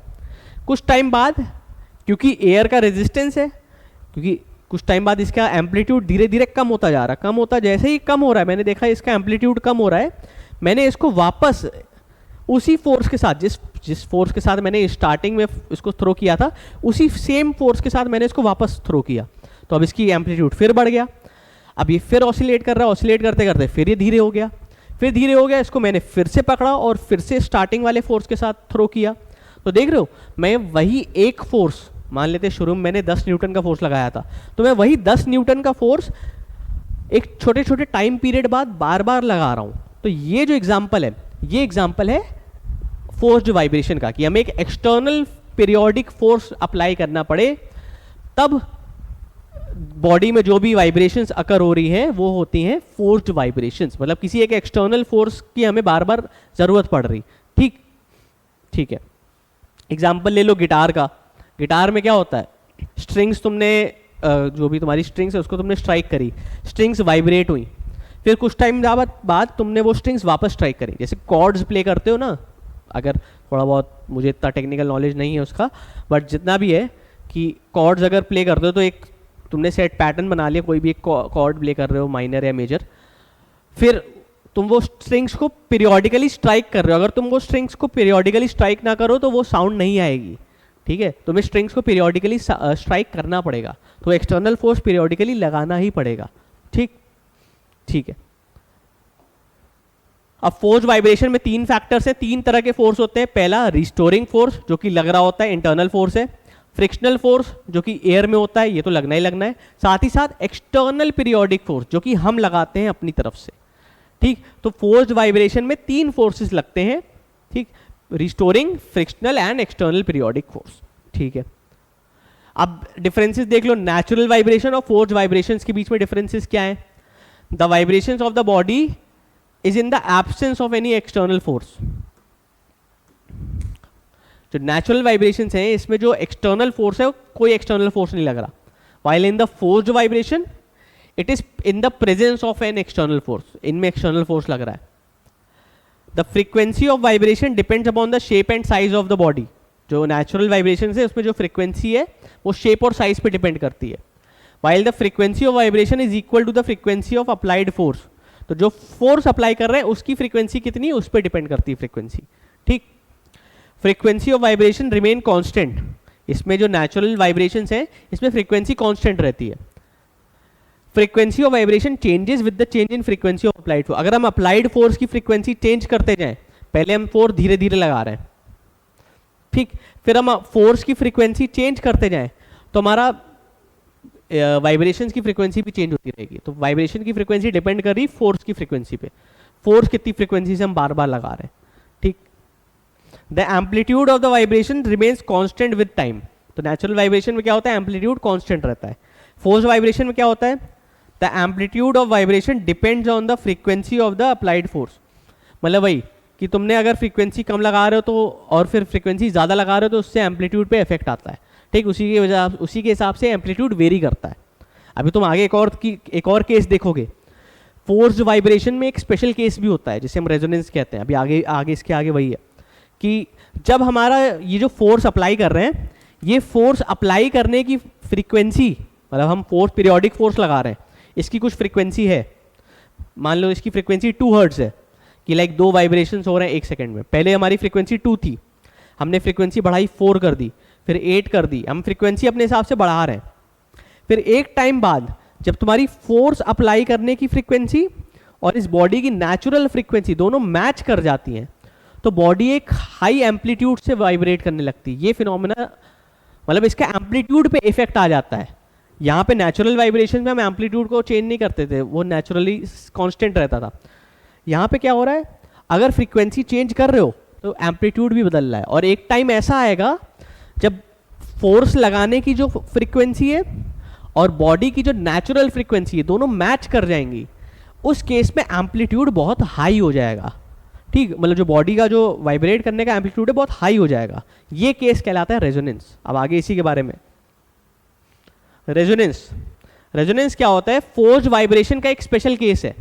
कुछ टाइम बाद, क्योंकि एयर का रेजिस्टेंस है, क्योंकि कुछ टाइम बाद इसका एम्पलीट्यूड धीरे धीरे कम होता जा रहा है, कम होता, जैसे ही कम हो रहा है, मैंने देखा इसका एम्पलीट्यूड कम हो रहा है, मैंने इसको वापस उसी फोर्स के साथ, जिस फोर्स के साथ मैंने स्टार्टिंग में इसको थ्रो किया था, उसी सेम फोर्स के साथ मैंने इसको वापस थ्रो किया, तो अब इसकी एम्पलीट्यूड फिर बढ़ गया। अब ये फिर ऑसिलेट कर रहा है, ऑसिलेट करते करते फिर ये धीरे हो गया, फिर धीरे हो गया, इसको मैंने फिर से पकड़ा और फिर से स्टार्टिंग वाले फोर्स के साथ थ्रो किया। तो देख रहे हो, मैं वही एक फोर्स, मान लेते शुरू में मैंने 10 न्यूटन का फोर्स लगाया था, तो मैं वही 10 न्यूटन का फोर्स एक छोटे छोटे टाइम पीरियड बाद बार बार लगा रहा हूँ। तो ये जो एग्जाम्पल है, ये एग्जाम्पल है फोर्स्ड वाइब्रेशन का, कि हमें एक एक्सटर्नल पीरियोडिक फोर्स अप्लाई करना पड़े, तब बॉडी में जो भी वाइब्रेशंस अकर हो रही हैं वो होती हैं फोर्स्ड वाइब्रेशंस, मतलब किसी एक एक्सटर्नल फोर्स की हमें बार बार जरूरत पड़ रही, ठीक, ठीक है। एग्जाम्पल ले लो गिटार का, गिटार में क्या होता है, स्ट्रिंग्स तुमने जो भी तुम्हारी स्ट्रिंग्स है उसको तुमने स्ट्राइक करी, स्ट्रिंग्स वाइब्रेट हुई, फिर कुछ टाइम बाद तुमने वो स्ट्रिंग्स वापस स्ट्राइक करी। जैसे कॉर्ड्स प्ले करते हो ना, अगर थोड़ा बहुत, मुझे इतना टेक्निकल नॉलेज नहीं है उसका, बट जितना भी है कि कॉर्ड्स अगर प्ले करते हो तो एक तुमने सेट पैटर्न बना लिया, कोई भी एक कॉर्ड प्ले कर रहे हो, माइनर या मेजर, फिर तुम वो स्ट्रिंग्स को पीरियोडिकली स्ट्राइक कर रहे हो। अगर तुम वो स्ट्रिंग्स को पीरियोडिकली स्ट्राइक ना करो तो वो साउंड नहीं आएगी, ठीक है, तुम्हें स्ट्रिंग्स को पीरियोडिकली स्ट्राइक करना पड़ेगा, तो एक्सटर्नल फोर्स पीरियोडिकली लगाना ही पड़ेगा, ठीक, ठीक है। अब फोर्स वाइब्रेशन में 3 फैक्टर्स हैं, 3 तरह के फोर्स होते हैं। पहला रिस्टोरिंग फोर्स, जो कि लग रहा होता है, इंटरनल फोर्स है। फ्रिक्शनल फोर्स, जो कि एयर में होता है, ये तो लगना ही लगना है। साथ ही साथ एक्सटर्नल पीरियोडिक फोर्स, जो कि हम लगाते हैं अपनी तरफ से, ठीक। तो फोर्स्ड वाइब्रेशन में 3 फोर्सेस लगते हैं, ठीक। Restoring frictional and external periodic force. ठीक है, अब डिफरेंसेस देख लो, नेचुरल वाइब्रेशन और फोर्स वाइब्रेशंस के बीच में डिफरेंसेस क्या है? The vibrations of the body is in the absence of any external force. जो नेचुरल वाइब्रेशंस हैं इसमें जो एक्सटर्नल फोर्स है कोई एक्सटर्नल फोर्स नहीं लग रहा, while in the forced vibration it is in the presence of an external force, इनमें एक्सटर्नल फोर्स लग रहा है। The frequency of vibration depends upon the shape and size of the body. जो natural vibration है उसमें जो frequency है वो शेप और साइज पे डिपेंड करती है, while the frequency of vibration is equal to the frequency of applied force. तो जो फोर्स अप्लाई कर रहे हैं उसकी फ्रीक्वेंसी कितनी है उस पर डिपेंड करती है फ्रीक्वेंसी। ठीक, frequency of vibration remain constant. इसमें जो नेचुरल वाइब्रेशंस है इसमें फ्रीक्वेंसी कांस्टेंट रहती है। Frequency of vibration changes with the change in frequency of applied force. अगर हम अप्लाइड फोर्स की फ्रीक्वेंसी चेंज करते जाएं, पहले हम फोर्स धीरे धीरे लगा रहे हैं, ठीक, फिर हम फोर्स की फ्रीक्वेंसी चेंज करते जाएं तो हमारा वाइब्रेशंस की फ्रीक्वेंसी भी चेंज होती रहेगी। तो वाइब्रेशन की फ्रीक्वेंसी डिपेंड कर रही फोर्स की फ्रीक्वेंसी पे, फोर्स कितनी फ्रीक्वेंसी से हम बार बार लगा रहे हैं। ठीक, the amplitude of the vibration remains constant with time. तो नेचुरल वाइब्रेशन में क्या होता है, एम्पलीट्यूड कांस्टेंट रहता है। फोर्स वाइब्रेशन में क्या होता है, the amplitude of vibration depends on the frequency of the applied force. मतलब वही कि तुमने अगर फ्रीक्वेंसी कम लगा रहे हो तो और फिर फ्रीक्वेंसी ज़्यादा लगा रहे हो तो उससे एम्पलीट्यूड पे इफेक्ट आता है। ठीक, उसी के हिसाब से एम्पलीट्यूड वेरी करता है। अभी तुम आगे एक और केस देखोगे, फोर्स वाइब्रेशन में एक स्पेशल केस भी होता है जिसे हम रेजोनेंस कहते हैं। अभी आगे इसके आगे वही है कि जब हमारा ये जो फोर्स अप्लाई कर रहे हैं, ये फोर्स अप्लाई करने की फ्रीक्वेंसी, मतलब हम फोर्स पीरियोडिक फोर्स लगा रहे हैं, इसकी कुछ फ्रीक्वेंसी है। मान लो इसकी फ्रीक्वेंसी 2 हर्ट्ज है कि लाइक 2 वाइब्रेशंस हो रहे हैं 1 सेकंड में। पहले हमारी फ्रीक्वेंसी 2 थी, हमने फ्रीक्वेंसी बढ़ाई 4 कर दी, फिर 8 कर दी। हम फ्रीक्वेंसी अपने हिसाब से बढ़ा रहे हैं। फिर एक टाइम बाद जब तुम्हारी फोर्स अप्लाई करने की फ्रीक्वेंसी और इस बॉडी की नेचुरल फ्रीक्वेंसी दोनों मैच कर जाती हैं तो बॉडी एक हाई एम्पलीट्यूड से वाइब्रेट करने लगती है। ये फिनोमेना, मतलब इसका एम्पलीट्यूड पे इफेक्ट आ जाता है। यहाँ पे नेचुरल वाइब्रेशन में हम एम्पलीट्यूड को चेंज नहीं करते थे, वो नेचुरली कांस्टेंट रहता था। यहाँ पे क्या हो रहा है, अगर फ्रीक्वेंसी चेंज कर रहे हो तो एम्पलीट्यूड भी बदल रहा है। और एक टाइम ऐसा आएगा जब फोर्स लगाने की जो फ्रीक्वेंसी है और बॉडी की जो नेचुरल फ्रीक्वेंसी है दोनों मैच कर जाएंगी, उस केस में एम्पलीट्यूड बहुत हाई हो जाएगा। ठीक, मतलब जो बॉडी का जो वाइब्रेट करने का एम्पलीट्यूड है बहुत हाई हो जाएगा। ये केस कहलाता है रेजोनेंस। अब आगे इसी के बारे में, रेजोनेंस क्या होता है, फोर्स वाइब्रेशन का एक स्पेशल केस है।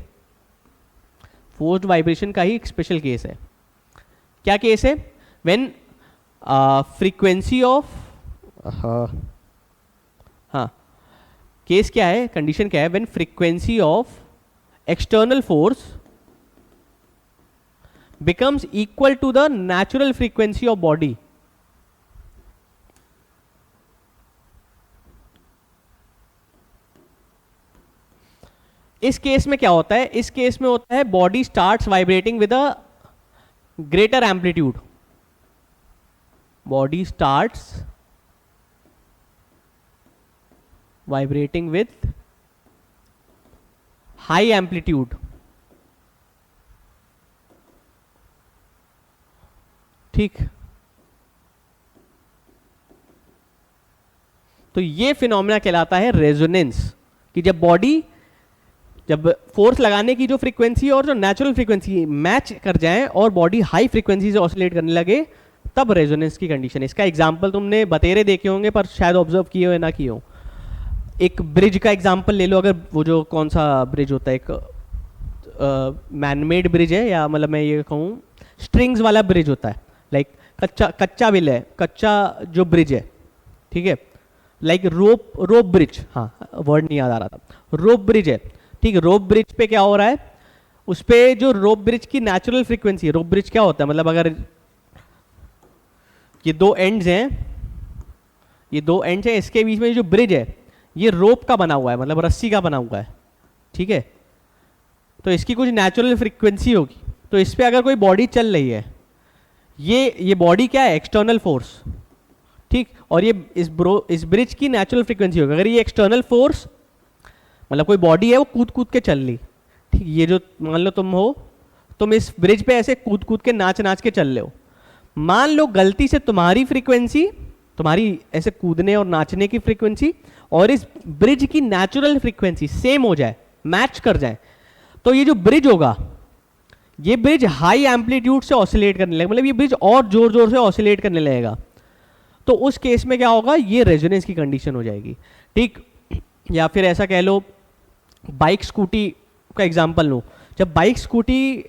फोर्स वाइब्रेशन का ही एक स्पेशल केस है। क्या केस है, व्हेन फ्रीक्वेंसी ऑफ, हाँ, केस क्या है, कंडीशन क्या है, when frequency of external force becomes equal to the natural frequency of body। इस केस में क्या होता है, इस केस में होता है body starts vibrating with a greater amplitude. Body starts vibrating with high amplitude. ठीक, तो ये फिनोमेना कहलाता है रेजोनेंस, कि जब बॉडी, जब फोर्स लगाने की जो फ्रीक्वेंसी और जो नेचुरल फ्रीक्वेंसी मैच कर जाए और बॉडी हाई फ्रीक्वेंसी से ऑसिलेट करने लगे, तब रेजोनेंस की कंडीशन। इसका एग्जांपल तुमने बतेरे देखे होंगे पर शायद ऑब्जर्व किए हो या ना किए हो। एक ब्रिज का एग्जांपल ले लो, अगर वो जो कौन सा ब्रिज होता है, एक मैनमेड ब्रिज है, या मतलब मैं ये कहूँ स्ट्रिंग्स वाला ब्रिज होता है, लाइक कच्चा बिल है, कच्चा जो ब्रिज है, ठीक है, लाइक रोप ब्रिज, हाँ वर्ड नहीं याद आ रहा था, रोप ब्रिज है। ठीक है, रोप ब्रिज पे क्या हो रहा है, उस पे जो रोप ब्रिज की नेचुरल फ्रीक्वेंसी, रोप ब्रिज क्या होता है, मतलब अगर ये 2 एंड्स हैं, ये 2 एंड्स हैं, इसके बीच में जो ब्रिज है ये रोप का बना हुआ है, मतलब रस्सी का बना हुआ है। ठीक है, तो इसकी कुछ नेचुरल फ्रीक्वेंसी होगी। तो इस पे अगर कोई बॉडी चल रही है, ये बॉडी क्या है, एक्सटर्नल फोर्स। ठीक, और ये इस ब्रिज की नेचुरल फ्रीक्वेंसी होगी। अगर ये एक्सटर्नल फोर्स, मतलब कोई बॉडी है वो कूद कूद के चल रही, ठीक, ये जो मान लो तुम हो, तुम इस ब्रिज पे ऐसे कूद कूद के नाच नाच के चल रहे हो, मान लो गलती से तुम्हारी फ्रीक्वेंसी, तुम्हारी ऐसे कूदने और नाचने की फ्रीक्वेंसी और इस ब्रिज की नेचुरल फ्रीक्वेंसी सेम हो जाए, मैच कर जाए, तो ये जो ब्रिज होगा, ये ब्रिज हाई एम्पलीट्यूड से ऑसिलेट करने लगेगा, मतलब ये ब्रिज और जोर जोर से ऑसिलेट करने लगेगा। तो उस केस में क्या होगा, ये रेजोनेंस की कंडीशन हो जाएगी, ठीक। या फिर ऐसा कह लो, बाइक स्कूटी का एग्जांपल लो। जब बाइक स्कूटी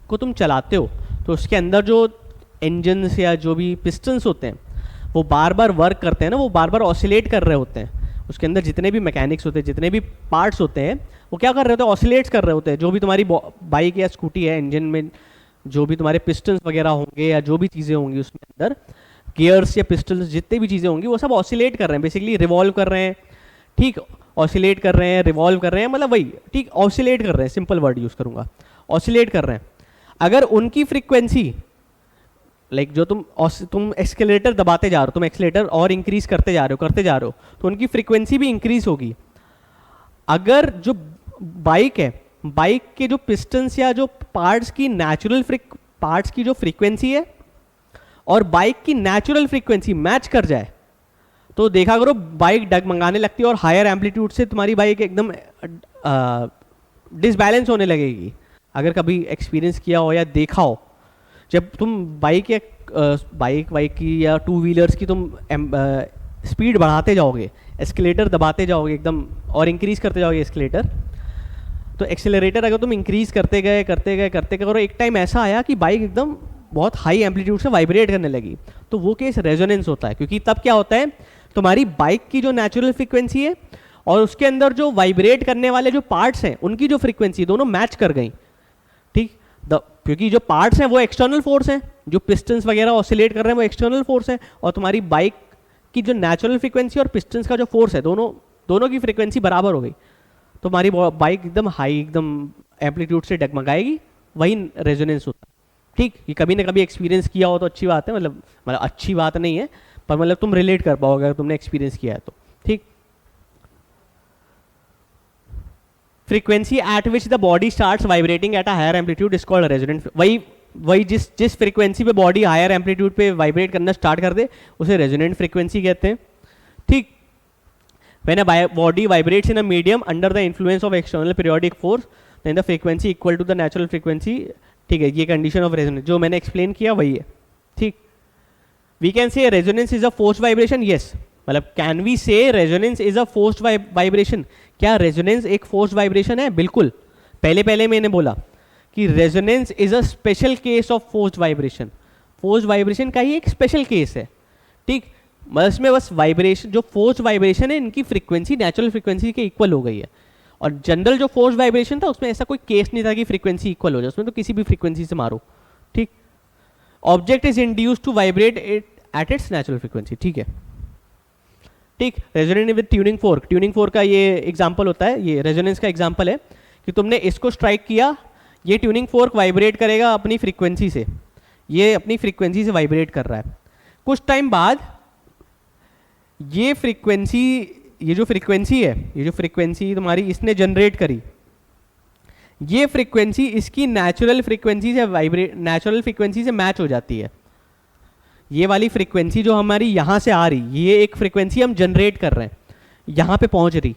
को तुम चलाते हो तो उसके अंदर जो इंजन्स या जो भी पिस्टन्स होते हैं वो बार बार वर्क करते हैं ना, वो बार बार ऑसिलेट कर रहे होते हैं। उसके अंदर जितने भी मैकेनिक्स होते हैं, जितने भी पार्ट्स होते हैं, वो क्या कर रहे होते हैं, ऑसिलेट्स कर रहे होते हैं। जो भी तुम्हारी बाइक या स्कूटी है, इंजन में जो भी तुम्हारे पिस्टन्स वगैरह होंगे या जो भी चीज़ें होंगी उसमें अंदर, गियर्स या पिस्टन्स जितनी भी चीज़ें होंगी वो सब ऑसिलेट कर रहे हैं, बेसिकली रिवॉल्व कर रहे हैं, ठीक। ऑसिलेट कर रहे हैं, रिवॉल्व कर रहे हैं, मतलब वही, ठीक, ऑसिलेट कर रहे हैं, सिंपल वर्ड यूज़ करूँगा, ऑसिलेट कर रहे हैं। अगर उनकी फ्रीक्वेंसी, लाइक जो तुम एक्सेलरेटर दबाते जा रहे हो, तुम एक्सेलरेटर और इंक्रीज करते जा रहे हो, तो उनकी फ्रीक्वेंसी भी इंक्रीज होगी। अगर जो बाइक है, बाइक के जो पिस्टन्स या जो पार्ट्स की नेचुरल पार्ट्स की जो फ्रीक्वेंसी है और बाइक की नेचुरल फ्रीक्वेंसी मैच कर जाए, तो देखा करो बाइक डगमगाने लगती है और हायर एम्पलीट्यूड से तुम्हारी बाइक एकदम डिसबैलेंस होने लगेगी। अगर कभी एक्सपीरियंस किया हो या देखा हो, जब तुम बाइक या बाइक की या टू व्हीलर्स की तुम स्पीड बढ़ाते जाओगे, एस्केलेटर दबाते जाओगे एकदम और इंक्रीज करते जाओगे एस्केलेटर, तो एक्सेलरेटर अगर तुम इंक्रीज करते गए और एक टाइम ऐसा आया कि बाइक एकदम बहुत हाई एम्पलीट्यूड से वाइब्रेट करने लगी, तो वो केस रेजोनेंस होता है। क्योंकि तब क्या होता है, तुम्हारी बाइक की जो नेचुरल फ्रीक्वेंसी है और उसके अंदर जो वाइब्रेट करने वाले जो पार्ट्स हैं उनकी जो फ्रीक्वेंसी दोनों मैच कर गई, ठीक। क्योंकि जो पार्ट्स हैं वो एक्सटर्नल फोर्स हैं, जो पिस्टन्स वगैरह ऑसिलेट कर रहे हैं वो एक्सटर्नल फोर्स है, और तुम्हारी बाइक की जो नेचुरल फ्रीक्वेंसी और पिस्टन्स का जो फोर्स है, दोनों की फ्रीक्वेंसी बराबर हो गई, तो हमारी बाइक एकदम हाई, एकदम एम्पलीट्यूड से डगमगाएगी, वही रेजोनेंस होता है, ठीक। ये कभी ना कभी एक्सपीरियंस किया हो तो अच्छी बात है, मतलब अच्छी बात नहीं है पर मतलब तुम रिलेट कर पाओगे अगर तुमने एक्सपीरियंस किया है तो, ठीक। Frequency at which the body starts vibrating at a higher amplitude is called resonant. वही जिस फ्रीक्वेंसी पे बॉडी हायर एम्पलीट्यूड पे वाइब्रेट करना स्टार्ट कर दे उसे रेजोनेंट फ्रीक्वेंसी कहते हैं, ठीक। When a body vibrates in a medium under the influence of external periodic force, then the frequency equal to the natural frequency, ठीक है। ये कंडीशन ऑफ रेजोनेंस जो मैंने एक्सप्लेन किया वही है, ठीक। We can say resonance is a forced vibration, yes, मतलब can we say resonance is a forced vibration, क्या रेजोनेंस एक फोर्स्ड वाइब्रेशन है? बिल्कुल। पहले मैंने बोला कि resonance is a special case of forced vibration, forced vibration का ही एक स्पेशल केस है, ठीक। इसमें बस वाइब्रेशन, जो फोर्स वाइब्रेशन है इनकी फ्रीक्वेंसी नेचुरल फ्रीक्वेंसी के इक्वल हो गई है, और जनरल जो फोर्स वाइब्रेशन था उसमें ऐसा कोई केस नहीं था कि फ्रीक्वेंसी इक्वल हो जाए, उसमें तो किसी भी फ्रीक्वेंसी से मारो, ठीक। Object is induced to vibrate at its natural frequency, ठीक है, ठीक। रेजोनेंट विद ट्यूनिंग फोर्क का ये एग्जांपल होता है, ये रेजोनेंस का एग्जांपल है कि तुमने इसको स्ट्राइक किया, ये ट्यूनिंग फोर्क वाइब्रेट करेगा अपनी फ्रीक्वेंसी से, ये अपनी फ्रीक्वेंसी से वाइब्रेट कर रहा है। कुछ टाइम बाद ये जो फ्रीक्वेंसी तुम्हारी इसने जनरेट करी, ये फ्रीक्वेंसी इसकी नेचुरल फ्रीक्वेंसी से मैच हो जाती है। ये वाली फ्रीक्वेंसी जो हमारी यहाँ से आ रही, ये एक फ्रीक्वेंसी हम जनरेट कर रहे हैं, यहाँ पे पहुँच रही,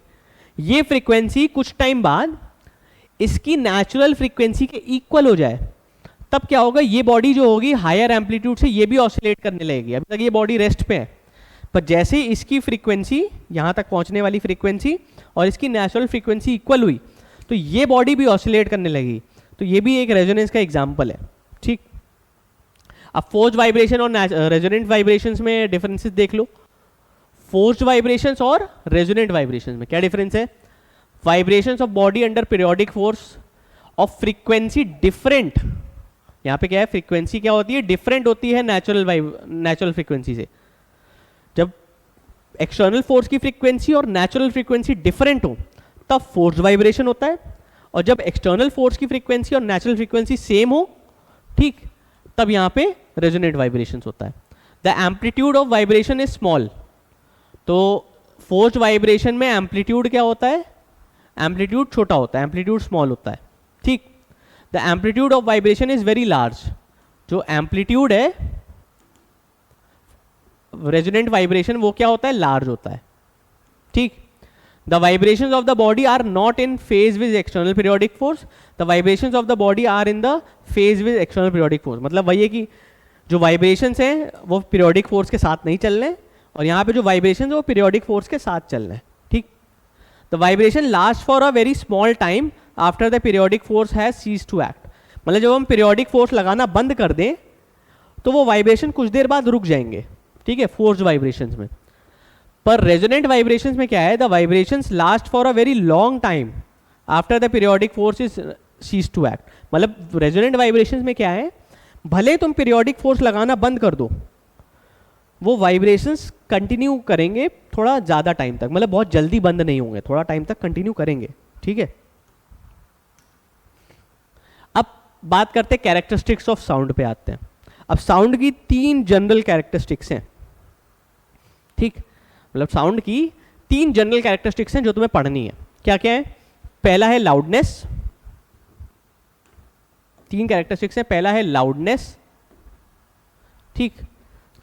ये फ्रीक्वेंसी कुछ टाइम बाद इसकी नेचुरल फ्रीक्वेंसी के इक्वल हो जाए, तब क्या होगा, ये बॉडी जो होगी हायर एम्पलीट्यूड से ये भी ऑसिलेट करने लगेगी। अभी तक ये बॉडी रेस्ट पे है, पर जैसे ही इसकी फ्रीक्वेंसी यहाँ तक पहुँचने वाली फ्रीक्वेंसी और इसकी नेचुरल फ्रीक्वेंसी इक्वल हुई तो ये बॉडी भी ऑसिलेट करने लगी, तो ये भी एक रेजोनेंस का एग्जाम्पल है, ठीक। अब फोर्स्ड वाइब्रेशन और रेजोनेंट वाइब्रेशंस में डिफरेंसेस देख लो। फोर्स्ड वाइब्रेशंस और रेजोनेंट वाइब्रेशंस में क्या डिफरेंस है? Vibrations of body under periodic force of frequency different, यहाँ पे क्या है, फ्रीक्वेंसी क्या होती है, डिफरेंट होती है नेचुरल फ्रीक्वेंसी से। जब एक्सटर्नल फोर्स की फ्रीक्वेंसी और नेचुरल फ्रीक्वेंसी डिफरेंट हो तब फोर्स्ड वाइब्रेशन होता है, और जब एक्सटर्नल फोर्स की फ्रीक्वेंसी और नेचुरल फ्रीक्वेंसी सेम हो, ठीक, तब यहाँ पे रेजोनेंट वाइब्रेशंस होता है। The amplitude of vibration is small, तो फोर्स्ड वाइब्रेशन में एम्पलीट्यूड क्या होता है, एम्पलीट्यूड छोटा होता है, एम्पलीट्यूड स्मॉल होता है, ठीक। The amplitude of vibration is very large, जो एम्पलीट्यूड है रेजोनेंट वाइब्रेशन वो क्या होता है, लार्ज होता है, ठीक। The vibrations of the body are not in phase with external periodic force, the vibrations of the body are in the phase with external periodic force. मतलब वही है कि जो वाइब्रेशंस हैं वो पीरियोडिक फोर्स के साथ नहीं चल रहे, और यहाँ पे जो वाइब्रेशंस है वो पीरियोडिक फोर्स के साथ चल रहे हैं, ठीक। The vibration last for a very small time after the periodic force has cease to act. मतलब जब हम पीरियोडिक फोर्स लगाना बंद कर दें तो वो वाइब्रेशन कुछ देर बाद रुक जाएंगे, ठीक है, फोर्स्ड वाइब्रेशंस में। पर रेजोनेंट वाइब्रेशंस में क्या है, the vibrations last for a very long time after the periodic force is cease to act. मतलब रेजोनेंट वाइब्रेशंस में क्या है, भले तुम पीरियोडिक फोर्स लगाना बंद कर दो, वो वाइब्रेशंस कंटिन्यू करेंगे थोड़ा ज़्यादा टाइम तक, मतलब बहुत जल्दी बंद नहीं होंगे, थोड़ा टाइम तक कंटिन्यू करेंगे, ठीक है। अब बात करते हैं कैरेक्टरिस्टिक्स ऑफ साउंड पे आते हैं। अब साउंड की 3 जनरल कैरेक्टरिस्टिक्स हैं, ठीक। मतलब साउंड की 3 जनरल कैरेक्टरिस्टिक्स हैं जो तुम्हें पढ़नी है। क्या क्या है? पहला है लाउडनेस, 3 कैरेक्टरिस्टिक्स हैं। पहला है लाउडनेस, ठीक,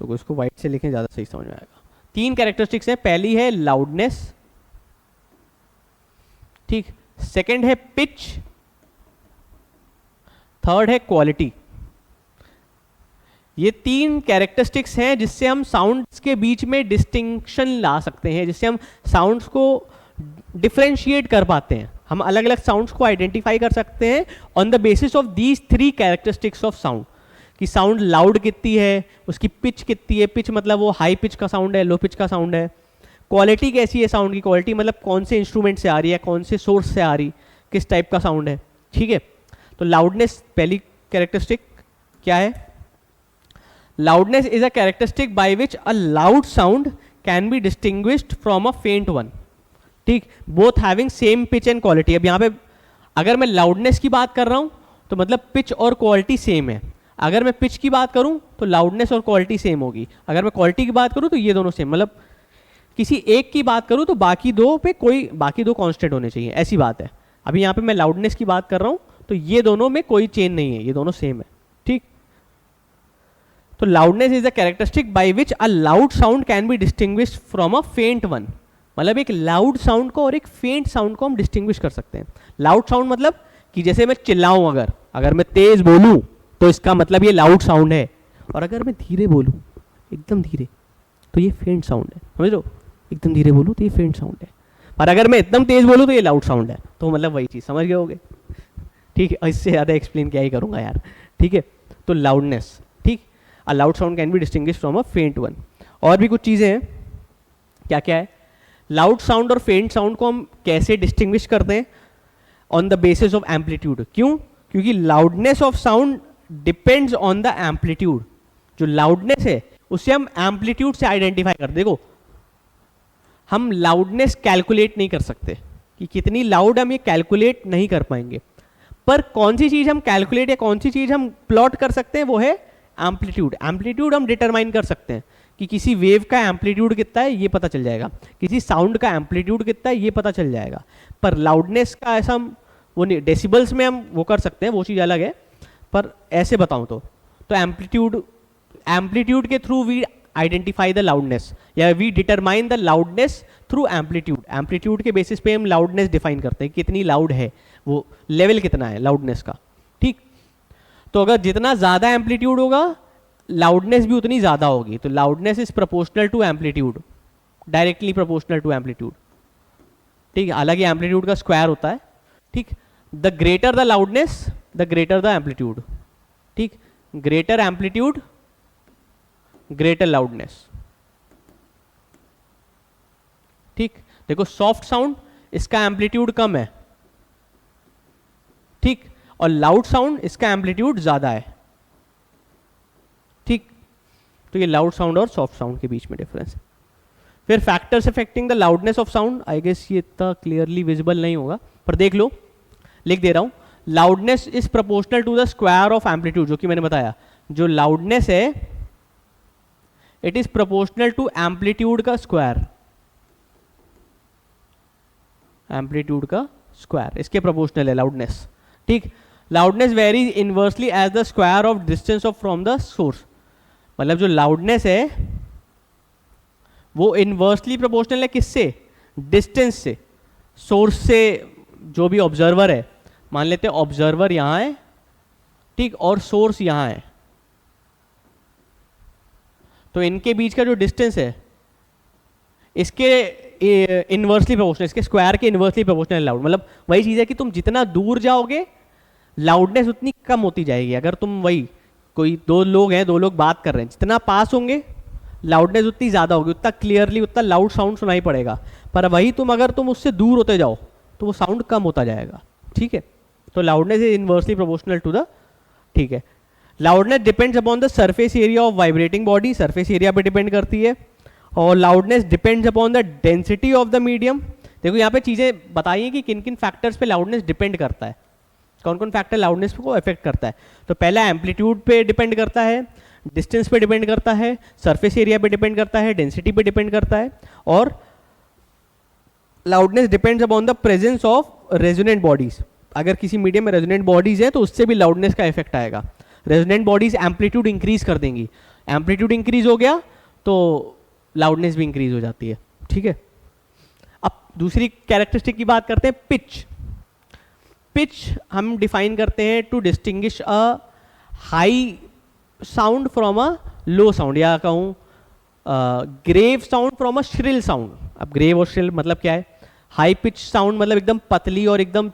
तो इसको वाइट से लिखें ज़्यादा सही समझ में आएगा। 3 कैरेक्टरिस्टिक्स हैं, पहली है लाउडनेस, ठीक, सेकंड है पिच, थर्ड है क्वालिटी। ये 3 कैरेक्टरिस्टिक्स हैं जिससे हम साउंड्स के बीच में डिस्टिंक्शन ला सकते हैं, जिससे हम साउंड्स को डिफरेंशिएट कर पाते हैं। हम अलग अलग साउंड्स को आइडेंटिफाई कर सकते हैं on the basis of these 3 characteristics of sound, कि साउंड लाउड कितनी है, उसकी पिच कितनी है, पिच मतलब वो हाई पिच का साउंड है, लो पिच का साउंड है। क्वालिटी कैसी है साउंड की, क्वालिटी मतलब कौन से इंस्ट्रूमेंट से आ रही है, कौन से सोर्स से आ रही, किस टाइप का साउंड है, ठीक है। तो लाउडनेस पहली कैरेक्टरिस्टिक क्या है? Loudness is a characteristic by which a loud sound can be distinguished from a faint one, ठीक, both having same pitch and quality। अब यहाँ पे अगर मैं loudness की बात कर रहा हूँ तो मतलब pitch और quality same है, अगर मैं pitch की बात करूँ तो loudness और quality same होगी, अगर मैं quality की बात करूँ तो ये दोनों same। मतलब किसी एक की बात करूँ तो बाकी दो constant होने चाहिए, ऐसी बात है। अभी यहाँ पे मैं loudness की बात कर रहा हूँ तो ये दोनों में कोई चेंज नहीं है, ये दोनों सेम है, ठीक। तो loudness is a characteristic by which a loud sound can be distinguished from a फेंट वन। मतलब एक लाउड साउंड को और एक फेंट साउंड को हम डिस्टिंग्विश कर सकते हैं। लाउड साउंड मतलब कि जैसे मैं चिल्लाऊं, अगर मैं तेज बोलूं तो इसका मतलब ये लाउड साउंड है, और अगर मैं धीरे बोलूं एकदम धीरे तो ये फेंट साउंड है, समझ लो, एकदम धीरे बोलूं तो ये फेंट साउंड है, और अगर मैं एकदम तेज बोलूं तो ये लाउड साउंड है। तो मतलब वही चीज़ समझ गए होगे, ठीक है। इससे ज़्यादा एक्सप्लेन क्या ही करूंगा यार, ठीक है। तो लाउडनेस, ठीक, a loud sound can be distinguished from a फेंट वन। और भी कुछ चीज़ें हैं, क्या क्या है? लाउड साउंड और फेंट साउंड को हम कैसे डिस्टिंग्विश करते हैं? On the basis of amplitude. क्यों? क्योंकि loudness of sound depends on the amplitude. जो लाउडनेस है उसे हम एम्पलीट्यूड से आइडेंटिफाई कर, देखो हम लाउडनेस कैलकुलेट नहीं कर सकते कि कितनी लाउड, हम ये कैलकुलेट नहीं कर पाएंगे, पर कौन सी चीज़ हम कैलकुलेट या कौन सी चीज़ हम प्लॉट कर सकते हैं वो है एम्पलीट्यूड। एम्पलीट्यूड हम डिटरमाइन कर सकते हैं कि किसी वेव का एम्पलीट्यूड कितना है ये पता चल जाएगा, किसी साउंड का एम्पलीट्यूड कितना है ये पता चल जाएगा, पर लाउडनेस का ऐसा हम वो नहीं, डेसिबल्स में हम वो कर सकते हैं, वो चीज़ अलग है। पर ऐसे बताऊं तो एम्पलीट्यूड के through we identify the loudness, या we determine the loudness through amplitude. Amplitude के बेसिस पे हम लाउडनेस डिफाइन करते हैं, कितनी लाउड है, वो लेवल कितना है लाउडनेस का, ठीक। तो अगर जितना ज़्यादा एम्पलीट्यूड होगा लाउडनेस भी उतनी ज़्यादा होगी। तो loudness is proportional to amplitude, directly proportional to amplitude, ठीक है। हालांकि एम्पलीट्यूड का स्क्वायर होता है, ठीक। The greater the loudness the greater the amplitude, ठीक। ग्रेटर एम्पलीट्यूड ग्रेटर लाउडनेस, ठीक। देखो सॉफ्ट साउंड इसका एम्पलीट्यूड कम है, ठीक, और लाउड साउंड इसका एम्पलीट्यूड ज्यादा है, ठीक। तो ये लाउड साउंड और सॉफ्ट साउंड के बीच में डिफरेंस है। फिर factors affecting the loudness of sound, I guess ये इतना क्लियरली विजिबल नहीं होगा, पर देख लो, लिख दे रहा हूं। Loudness is proportional to the square of amplitude, जो कि मैंने बताया, जो लाउडनेस है it is proportional to amplitude का स्क्वायर, एम्पलीट्यूड का स्क्वायर इसके प्रोपोर्शनल है लाउडनेस, ठीक। Loudness varies inversely as the square of distance of from the source. मतलब जो लाउडनेस है वो इनवर्सली प्रोपोर्शनल है किससे? डिस्टेंस से, सोर्स से जो भी ऑब्जर्वर है, मान लेते हैं ऑब्जर्वर यहाँ है, ठीक, और सोर्स यहाँ है, तो इनके बीच का जो डिस्टेंस है इसके इनवर्सली प्रोपोर्शनल, इसके स्क्वायर के इनवर्सली प्रोपोर्शनल लाउड। मतलब वही चीज़ है कि तुम जितना दूर जाओगे लाउडनेस उतनी कम होती जाएगी। अगर तुम वही कोई दो लोग हैं, दो लोग बात कर रहे हैं, जितना पास होंगे लाउडनेस उतनी ज़्यादा होगी, उतना क्लियरली, उतना लाउड साउंड सुनाई पड़ेगा। पर वही अगर तुम उससे दूर होते जाओ तो वो साउंड कम होता जाएगा, ठीक है। तो loudness is inversely proportional to the, ठीक है। Loudness depends upon the surface area of vibrating body, surface area पे डिपेंड करती है। और loudness depends upon the density of the medium. देखो यहाँ पे चीज़ें बताई हैं कि किन किन फैक्टर्स पे लाउडनेस डिपेंड करता है, कौन कौन फैक्टर लाउडनेस को अफेक्ट करता है। तो पहला एम्पलीट्यूड पे डिपेंड करता है, डिस्टेंस पे डिपेंड करता है, सरफेस एरिया पे डिपेंड करता है, डेंसिटी पे डिपेंड करता है। और loudness depends upon the presence of resonant bodies. अगर किसी मीडियम में रेजोनेंट बॉडीज है तो उससे भी लाउडनेस का इफेक्ट आएगा। रेजोनेंट बॉडीज एम्पलीट्यूड इंक्रीज कर देंगी, एम्पलीट्यूड इंक्रीज हो गया तो लाउडनेस भी इंक्रीज हो जाती है, ठीक है। अब दूसरी कैरेक्टरिस्टिक की बात करते हैं, पिच। पिच हम डिफाइन करते हैं to distinguish a high sound from a low sound, या कहूँ grave sound from a shrill sound. अब ग्रेव और श्रिल मतलब क्या है? हाई पिच साउंड मतलब एकदम पतली और एकदम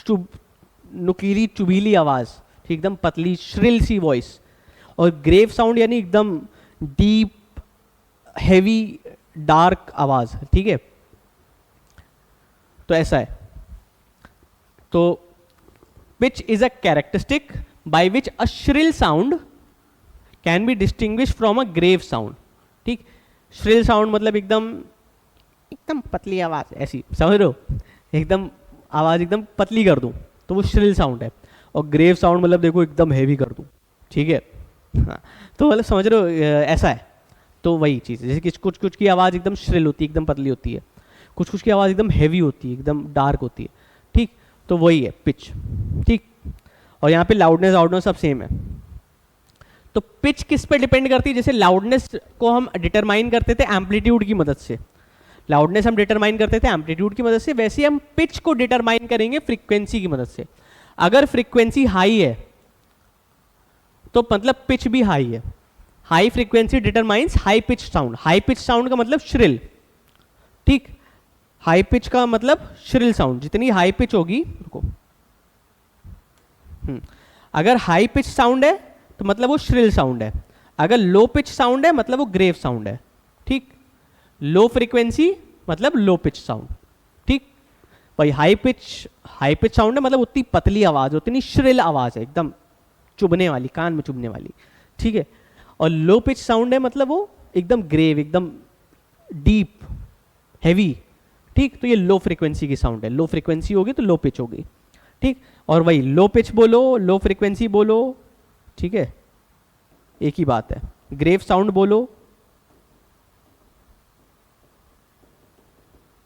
नुकीली चुभीली आवाज़, ठीक, एकदम पतली श्रिल सी वॉइस। और ग्रेव साउंड यानी एकदम डीप हैवी डार्क आवाज़, ठीक है। तो ऐसा है। तो pitch is a characteristic by which a shrill sound can be distinguish from a grave sound, ठीक। श्रिल साउंड मतलब एकदम एकदम पतली आवाज़, ऐसी समझ रहे हो, एकदम आवाज़ एकदम पतली कर दूं तो वो श्रिल साउंड है। और ग्रेव साउंड मतलब देखो एकदम हैवी कर दूं, ठीक है। हाँ, तो मतलब समझ रहे हो, ऐसा है। तो वही चीज़ है, जैसे कि कुछ कुछ की आवाज़ एकदम श्रिल होती है, एकदम पतली होती है, कुछ कुछ की आवाज़ एकदम हैवी होती है, एकदम डार्क होती है, ठीक। तो वही है पिच, ठीक। और यहाँ पे लाउडनेस आउडनेस सब सेम है। तो पिच किस पे डिपेंड करती है? जैसे लाउडनेस को हम डिटरमाइन करते थे एम्पलीट्यूड की मदद से, लाउडनेस हम डिटरमाइन करते थे एम्पलीट्यूड की मदद से, वैसे ही हम पिच को डिटरमाइन करेंगे फ्रीक्वेंसी की मदद से। अगर फ्रीक्वेंसी हाई है तो मतलब पिच भी हाई है। High frequency determines high pitch sound. High pitch sound का मतलब श्रिल, ठीक। हाई पिच का मतलब श्रिल साउंड, जितनी हाई पिच होगी, रुको, अगर हाई पिच साउंड है तो मतलब वो श्रिल साउंड है, अगर लो पिच साउंड है मतलब वो ग्रेव साउंड है, ठीक। लो फ्रीक्वेंसी मतलब लो पिच साउंड, ठीक। भाई हाई पिच साउंड है मतलब उतनी पतली आवाज, उतनी श्रिल आवाज है, एकदम चुभने वाली, कान में चुभने वाली, ठीक है। और लो पिच साउंड है मतलब वो एकदम ग्रेव, एकदम डीप हैवी, ठीक। तो ये लो फ्रीक्वेंसी की साउंड है। लो फ्रीक्वेंसी होगी तो लो पिच होगी, ठीक। और वही लो पिच बोलो, लो फ्रीक्वेंसी बोलो, ठीक है, एक ही बात है। ग्रेव साउंड बोलो,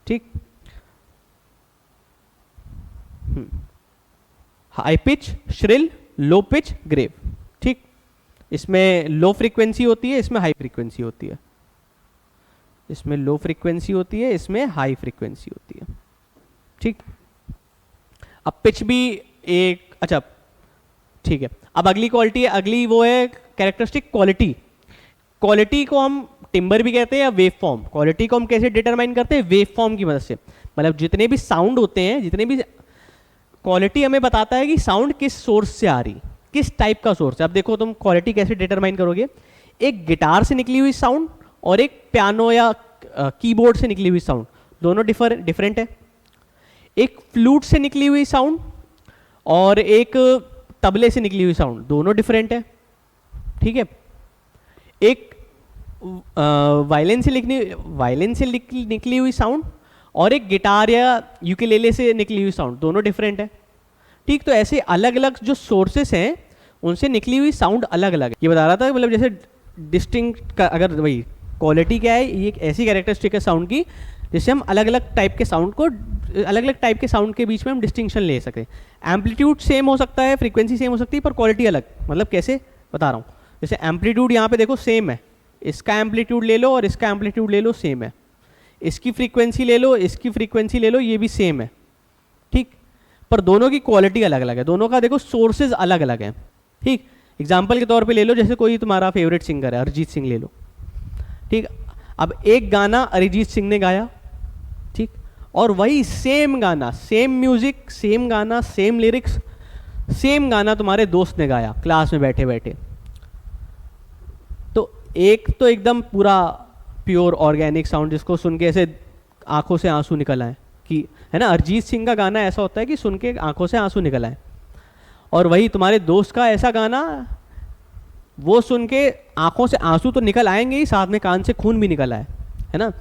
ठीक। High pitch, shrill, low pitch, grave, ठीक। इसमें लो फ्रीक्वेंसी होती है, इसमें हाई फ्रीक्वेंसी होती है, इसमें लो फ्रीक्वेंसी होती है, इसमें हाई फ्रीक्वेंसी होती है, ठीक। अब पिच भी एक, अच्छा ठीक है। अब अगली क्वालिटी है, अगली वो है कैरेक्टरिस्टिक क्वालिटी। क्वालिटी को हम टिम्बर भी कहते हैं या वेव फॉर्म। क्वालिटी को हम कैसे डिटरमाइन करते हैं? वेव फॉर्म की मदद से। मतलब जितने भी साउंड होते हैं, जितने भी, क्वालिटी हमें बताता है कि साउंड किस सोर्स से आ रही, किस टाइप का सोर्स है। अब देखो तुम क्वालिटी कैसे डिटरमाइन करोगे? एक गिटार से निकली हुई साउंड और एक पियानो या कीबोर्ड से निकली हुई साउंड, दोनों डिफरेंट है। एक फ्लूट से निकली हुई साउंड और एक तबले से निकली हुई साउंड, दोनों डिफरेंट है, ठीक है। एक वायलिन से निकली हुई साउंड और एक गिटार या यूकेलेले से निकली हुई साउंड, दोनों डिफरेंट है, ठीक। तो ऐसे अलग अलग जो सोर्सेस हैं उनसे निकली हुई साउंड अलग अलग है। ये बता रहा था, मतलब जैसे डिस्टिंक्ट, अगर वही क्वालिटी क्या है, ये एक ऐसी कैरेक्टरिस्टिक है साउंड की जिससे हम अलग अलग टाइप के साउंड को, अलग अलग टाइप के साउंड के बीच में हम डिस्टिंक्शन ले सकें। एम्पलीट्यूड सेम हो सकता है, फ्रीक्वेंसी सेम हो सकती है, पर क्वालिटी अलग। मतलब कैसे बता रहा हूँ, जैसे एम्पलीट्यूड यहाँ पे देखो सेम है, इसका एम्पलीट्यूड ले लो और इसका एम्पलीट्यूड ले लो, सेम है। इसकी फ्रीक्वेंसी ले लो, इसकी फ्रीक्वेंसी ले लो, ये भी सेम है, ठीक। पर दोनों की क्वालिटी अलग अलग है, दोनों का देखो सोर्सेज अलग अलग हैं, ठीक। एग्जाम्पल के तौर पे ले लो, जैसे कोई तुम्हारा फेवरेट सिंगर है, अरिजीत सिंह ले लो, ठीक। अब एक गाना अरिजीत सिंह ने गाया, ठीक, और वही सेम गाना, सेम म्यूजिक, सेम गाना, सेम लिरिक्स, सेम गाना तुम्हारे दोस्त ने गाया क्लास में बैठे बैठे। तो एक तो एकदम पूरा प्योर ऑर्गेनिक साउंड, जिसको सुन के ऐसे आंखों से आंसू निकल आए, कि है ना, अरिजीत सिंह का गाना ऐसा होता है कि सुन के आंखों से आंसू निकल आए। और वही तुम्हारे दोस्त का ऐसा गाना, वो सुन के आंखों से आंसू तो निकल आएंगे ही, साथ में कान से खून भी निकल आए, है ना।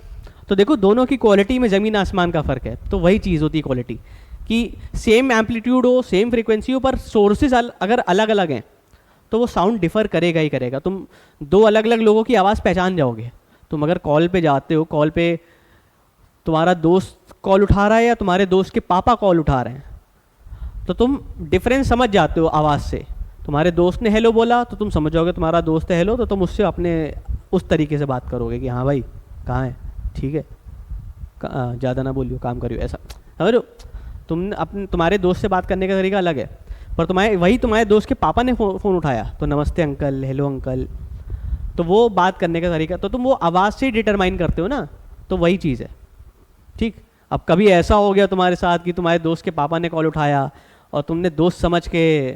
तो देखो दोनों की क्वालिटी में ज़मीन आसमान का फ़र्क है। तो वही चीज़ होती है क्वालिटी, कि सेम एम्पलीट्यूड हो, सेम फ्रीक्वेंसी हो, पर सोर्सेज अगर अलग अलग हैं तो वो साउंड डिफ़र करेगा ही करेगा। तुम दो अलग अलग लोगों की आवाज़ पहचान जाओगे। तुम अगर कॉल पे जाते हो, कॉल पे तुम्हारा दोस्त कॉल उठा रहा है या तुम्हारे दोस्त के पापा कॉल उठा रहे हैं, तो तुम डिफरेंस समझ जाते हो आवाज़ से। तुम्हारे दोस्त ने हेलो बोला तो तुम समझ जाओगे तुम्हारा दोस्त है हेलो, तो तुम उससे अपने उस तरीके से बात करोगे कि हाँ भाई कहाँ है, ठीक है, ज़्यादा ना बोलियो, काम करियो, ऐसा समझ लो। तुम्हारे दोस्त से बात करने का तरीका अलग है, पर तुम्हारे दोस्त के पापा ने फ़ोन उठाया तो नमस्ते अंकल, हेलो अंकल, तो वो बात करने का तरीका, तो तुम वो आवाज़ से ही डिटरमाइन करते हो ना। तो वही चीज़ है, ठीक। अब कभी ऐसा हो गया तुम्हारे साथ कि तुम्हारे दोस्त के पापा ने कॉल उठाया और तुमने दोस्त समझ के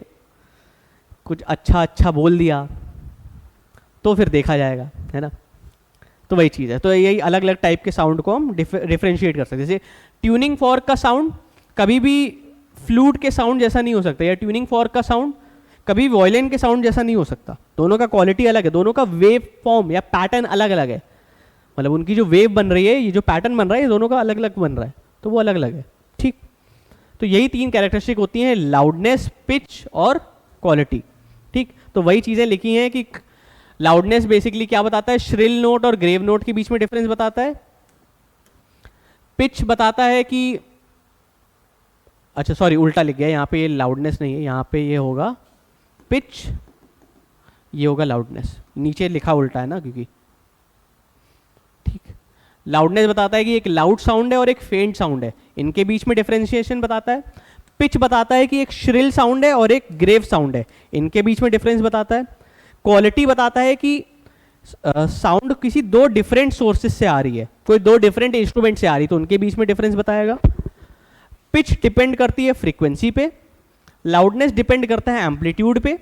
कुछ अच्छा अच्छा बोल दिया, तो फिर देखा जाएगा, है ना। तो वही चीज़ है। तो यही अलग अलग टाइप के साउंड को हम डिफ्रेंशिएट कर सकते हैं। जैसे ट्यूनिंग फॉर्क का साउंड कभी भी फ्लूट के साउंड जैसा नहीं हो सकता, या ट्यूनिंग फॉर्क का साउंड कभी वॉयलिन के साउंड जैसा नहीं हो सकता। दोनों का क्वालिटी अलग है, दोनों का वेव फॉर्म या पैटर्न अलग अलग है। मतलब उनकी जो वेव बन रही है, ये जो पैटर्न बन रहा है, ये दोनों का अलग अलग बन रहा है, तो वो अलग अलग है, ठीक। तो यही तीन कैरेक्टरिस्टिक होती हैं, लाउडनेस, पिच और क्वालिटी, ठीक। तो वही चीज़ें लिखी हैं कि लाउडनेस बेसिकली क्या बताता है, श्रिल नोट और ग्रेव नोट के बीच में डिफरेंस बताता है। पिच बताता है कि, अच्छा सॉरी उल्टा लिख गया, यहाँ पे ये लाउडनेस नहीं है, यहाँ पे ये होगा पिच, ये होगा लाउडनेस, नीचे लिखा उल्टा है ना क्योंकि, ठीक। लाउडनेस बताता है कि एक लाउड साउंड है और एक फेंट साउंड है, इनके बीच में डिफरेंशिएशन बताता है। पिच बताता है कि एक श्रिल साउंड है और एक ग्रेव साउंड है, इनके बीच में डिफरेंस बताता है। क्वालिटी बताता है कि साउंड किसी दो डिफरेंट सोर्सेज से आ रही है, कोई दो डिफरेंट इंस्ट्रूमेंट से आ रही है, तो उनके बीच में डिफरेंस बताएगा। पिच डिपेंड करती है फ्रीक्वेंसी पे, लाउडनेस डिपेंड करता है एम्पलीट्यूड पे,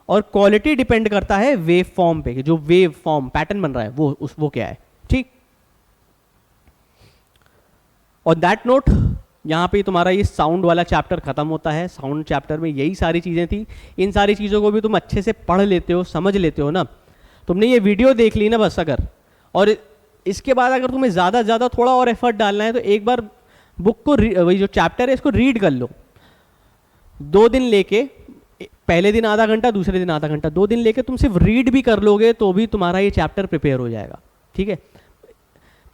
और क्वालिटी डिपेंड करता है वेव फॉर्म पे, जो वेव फॉर्म पैटर्न बन रहा है वो क्या है, ठीक। और दैट नोट यहाँ पे तुम्हारा ये साउंड वाला चैप्टर खत्म होता है। साउंड चैप्टर में यही सारी चीज़ें थी। इन सारी चीज़ों को भी तुम अच्छे से पढ़ लेते हो, समझ लेते हो ना। तुमने ये वीडियो देख ली ना बस अगर, और इसके बाद अगर तुम्हें ज़्यादा थोड़ा और एफर्ट डालना है तो एक बार बुक को, वही जो चैप्टर है इसको रीड कर लो। 2 दिन लेके, पहले दिन आधा घंटा, दूसरे दिन आधा घंटा, 2 दिन लेके तुम सिर्फ रीड भी कर लोगे तो भी तुम्हारा ये चैप्टर प्रिपेयर हो जाएगा, ठीक है।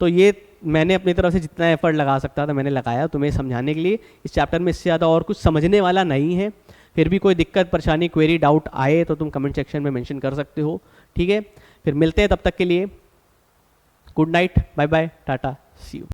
तो ये मैंने अपनी तरफ से जितना एफर्ट लगा सकता था मैंने लगाया तुम्हें समझाने के लिए। इस चैप्टर में इससे ज़्यादा और कुछ समझने वाला नहीं है। फिर भी कोई दिक्कत, परेशानी, क्वेरी, डाउट आए तो तुम कमेंट सेक्शन में मेंशन कर सकते हो, ठीक है। फिर मिलते हैं, तब तक के लिए good night, bye bye, tata, see you.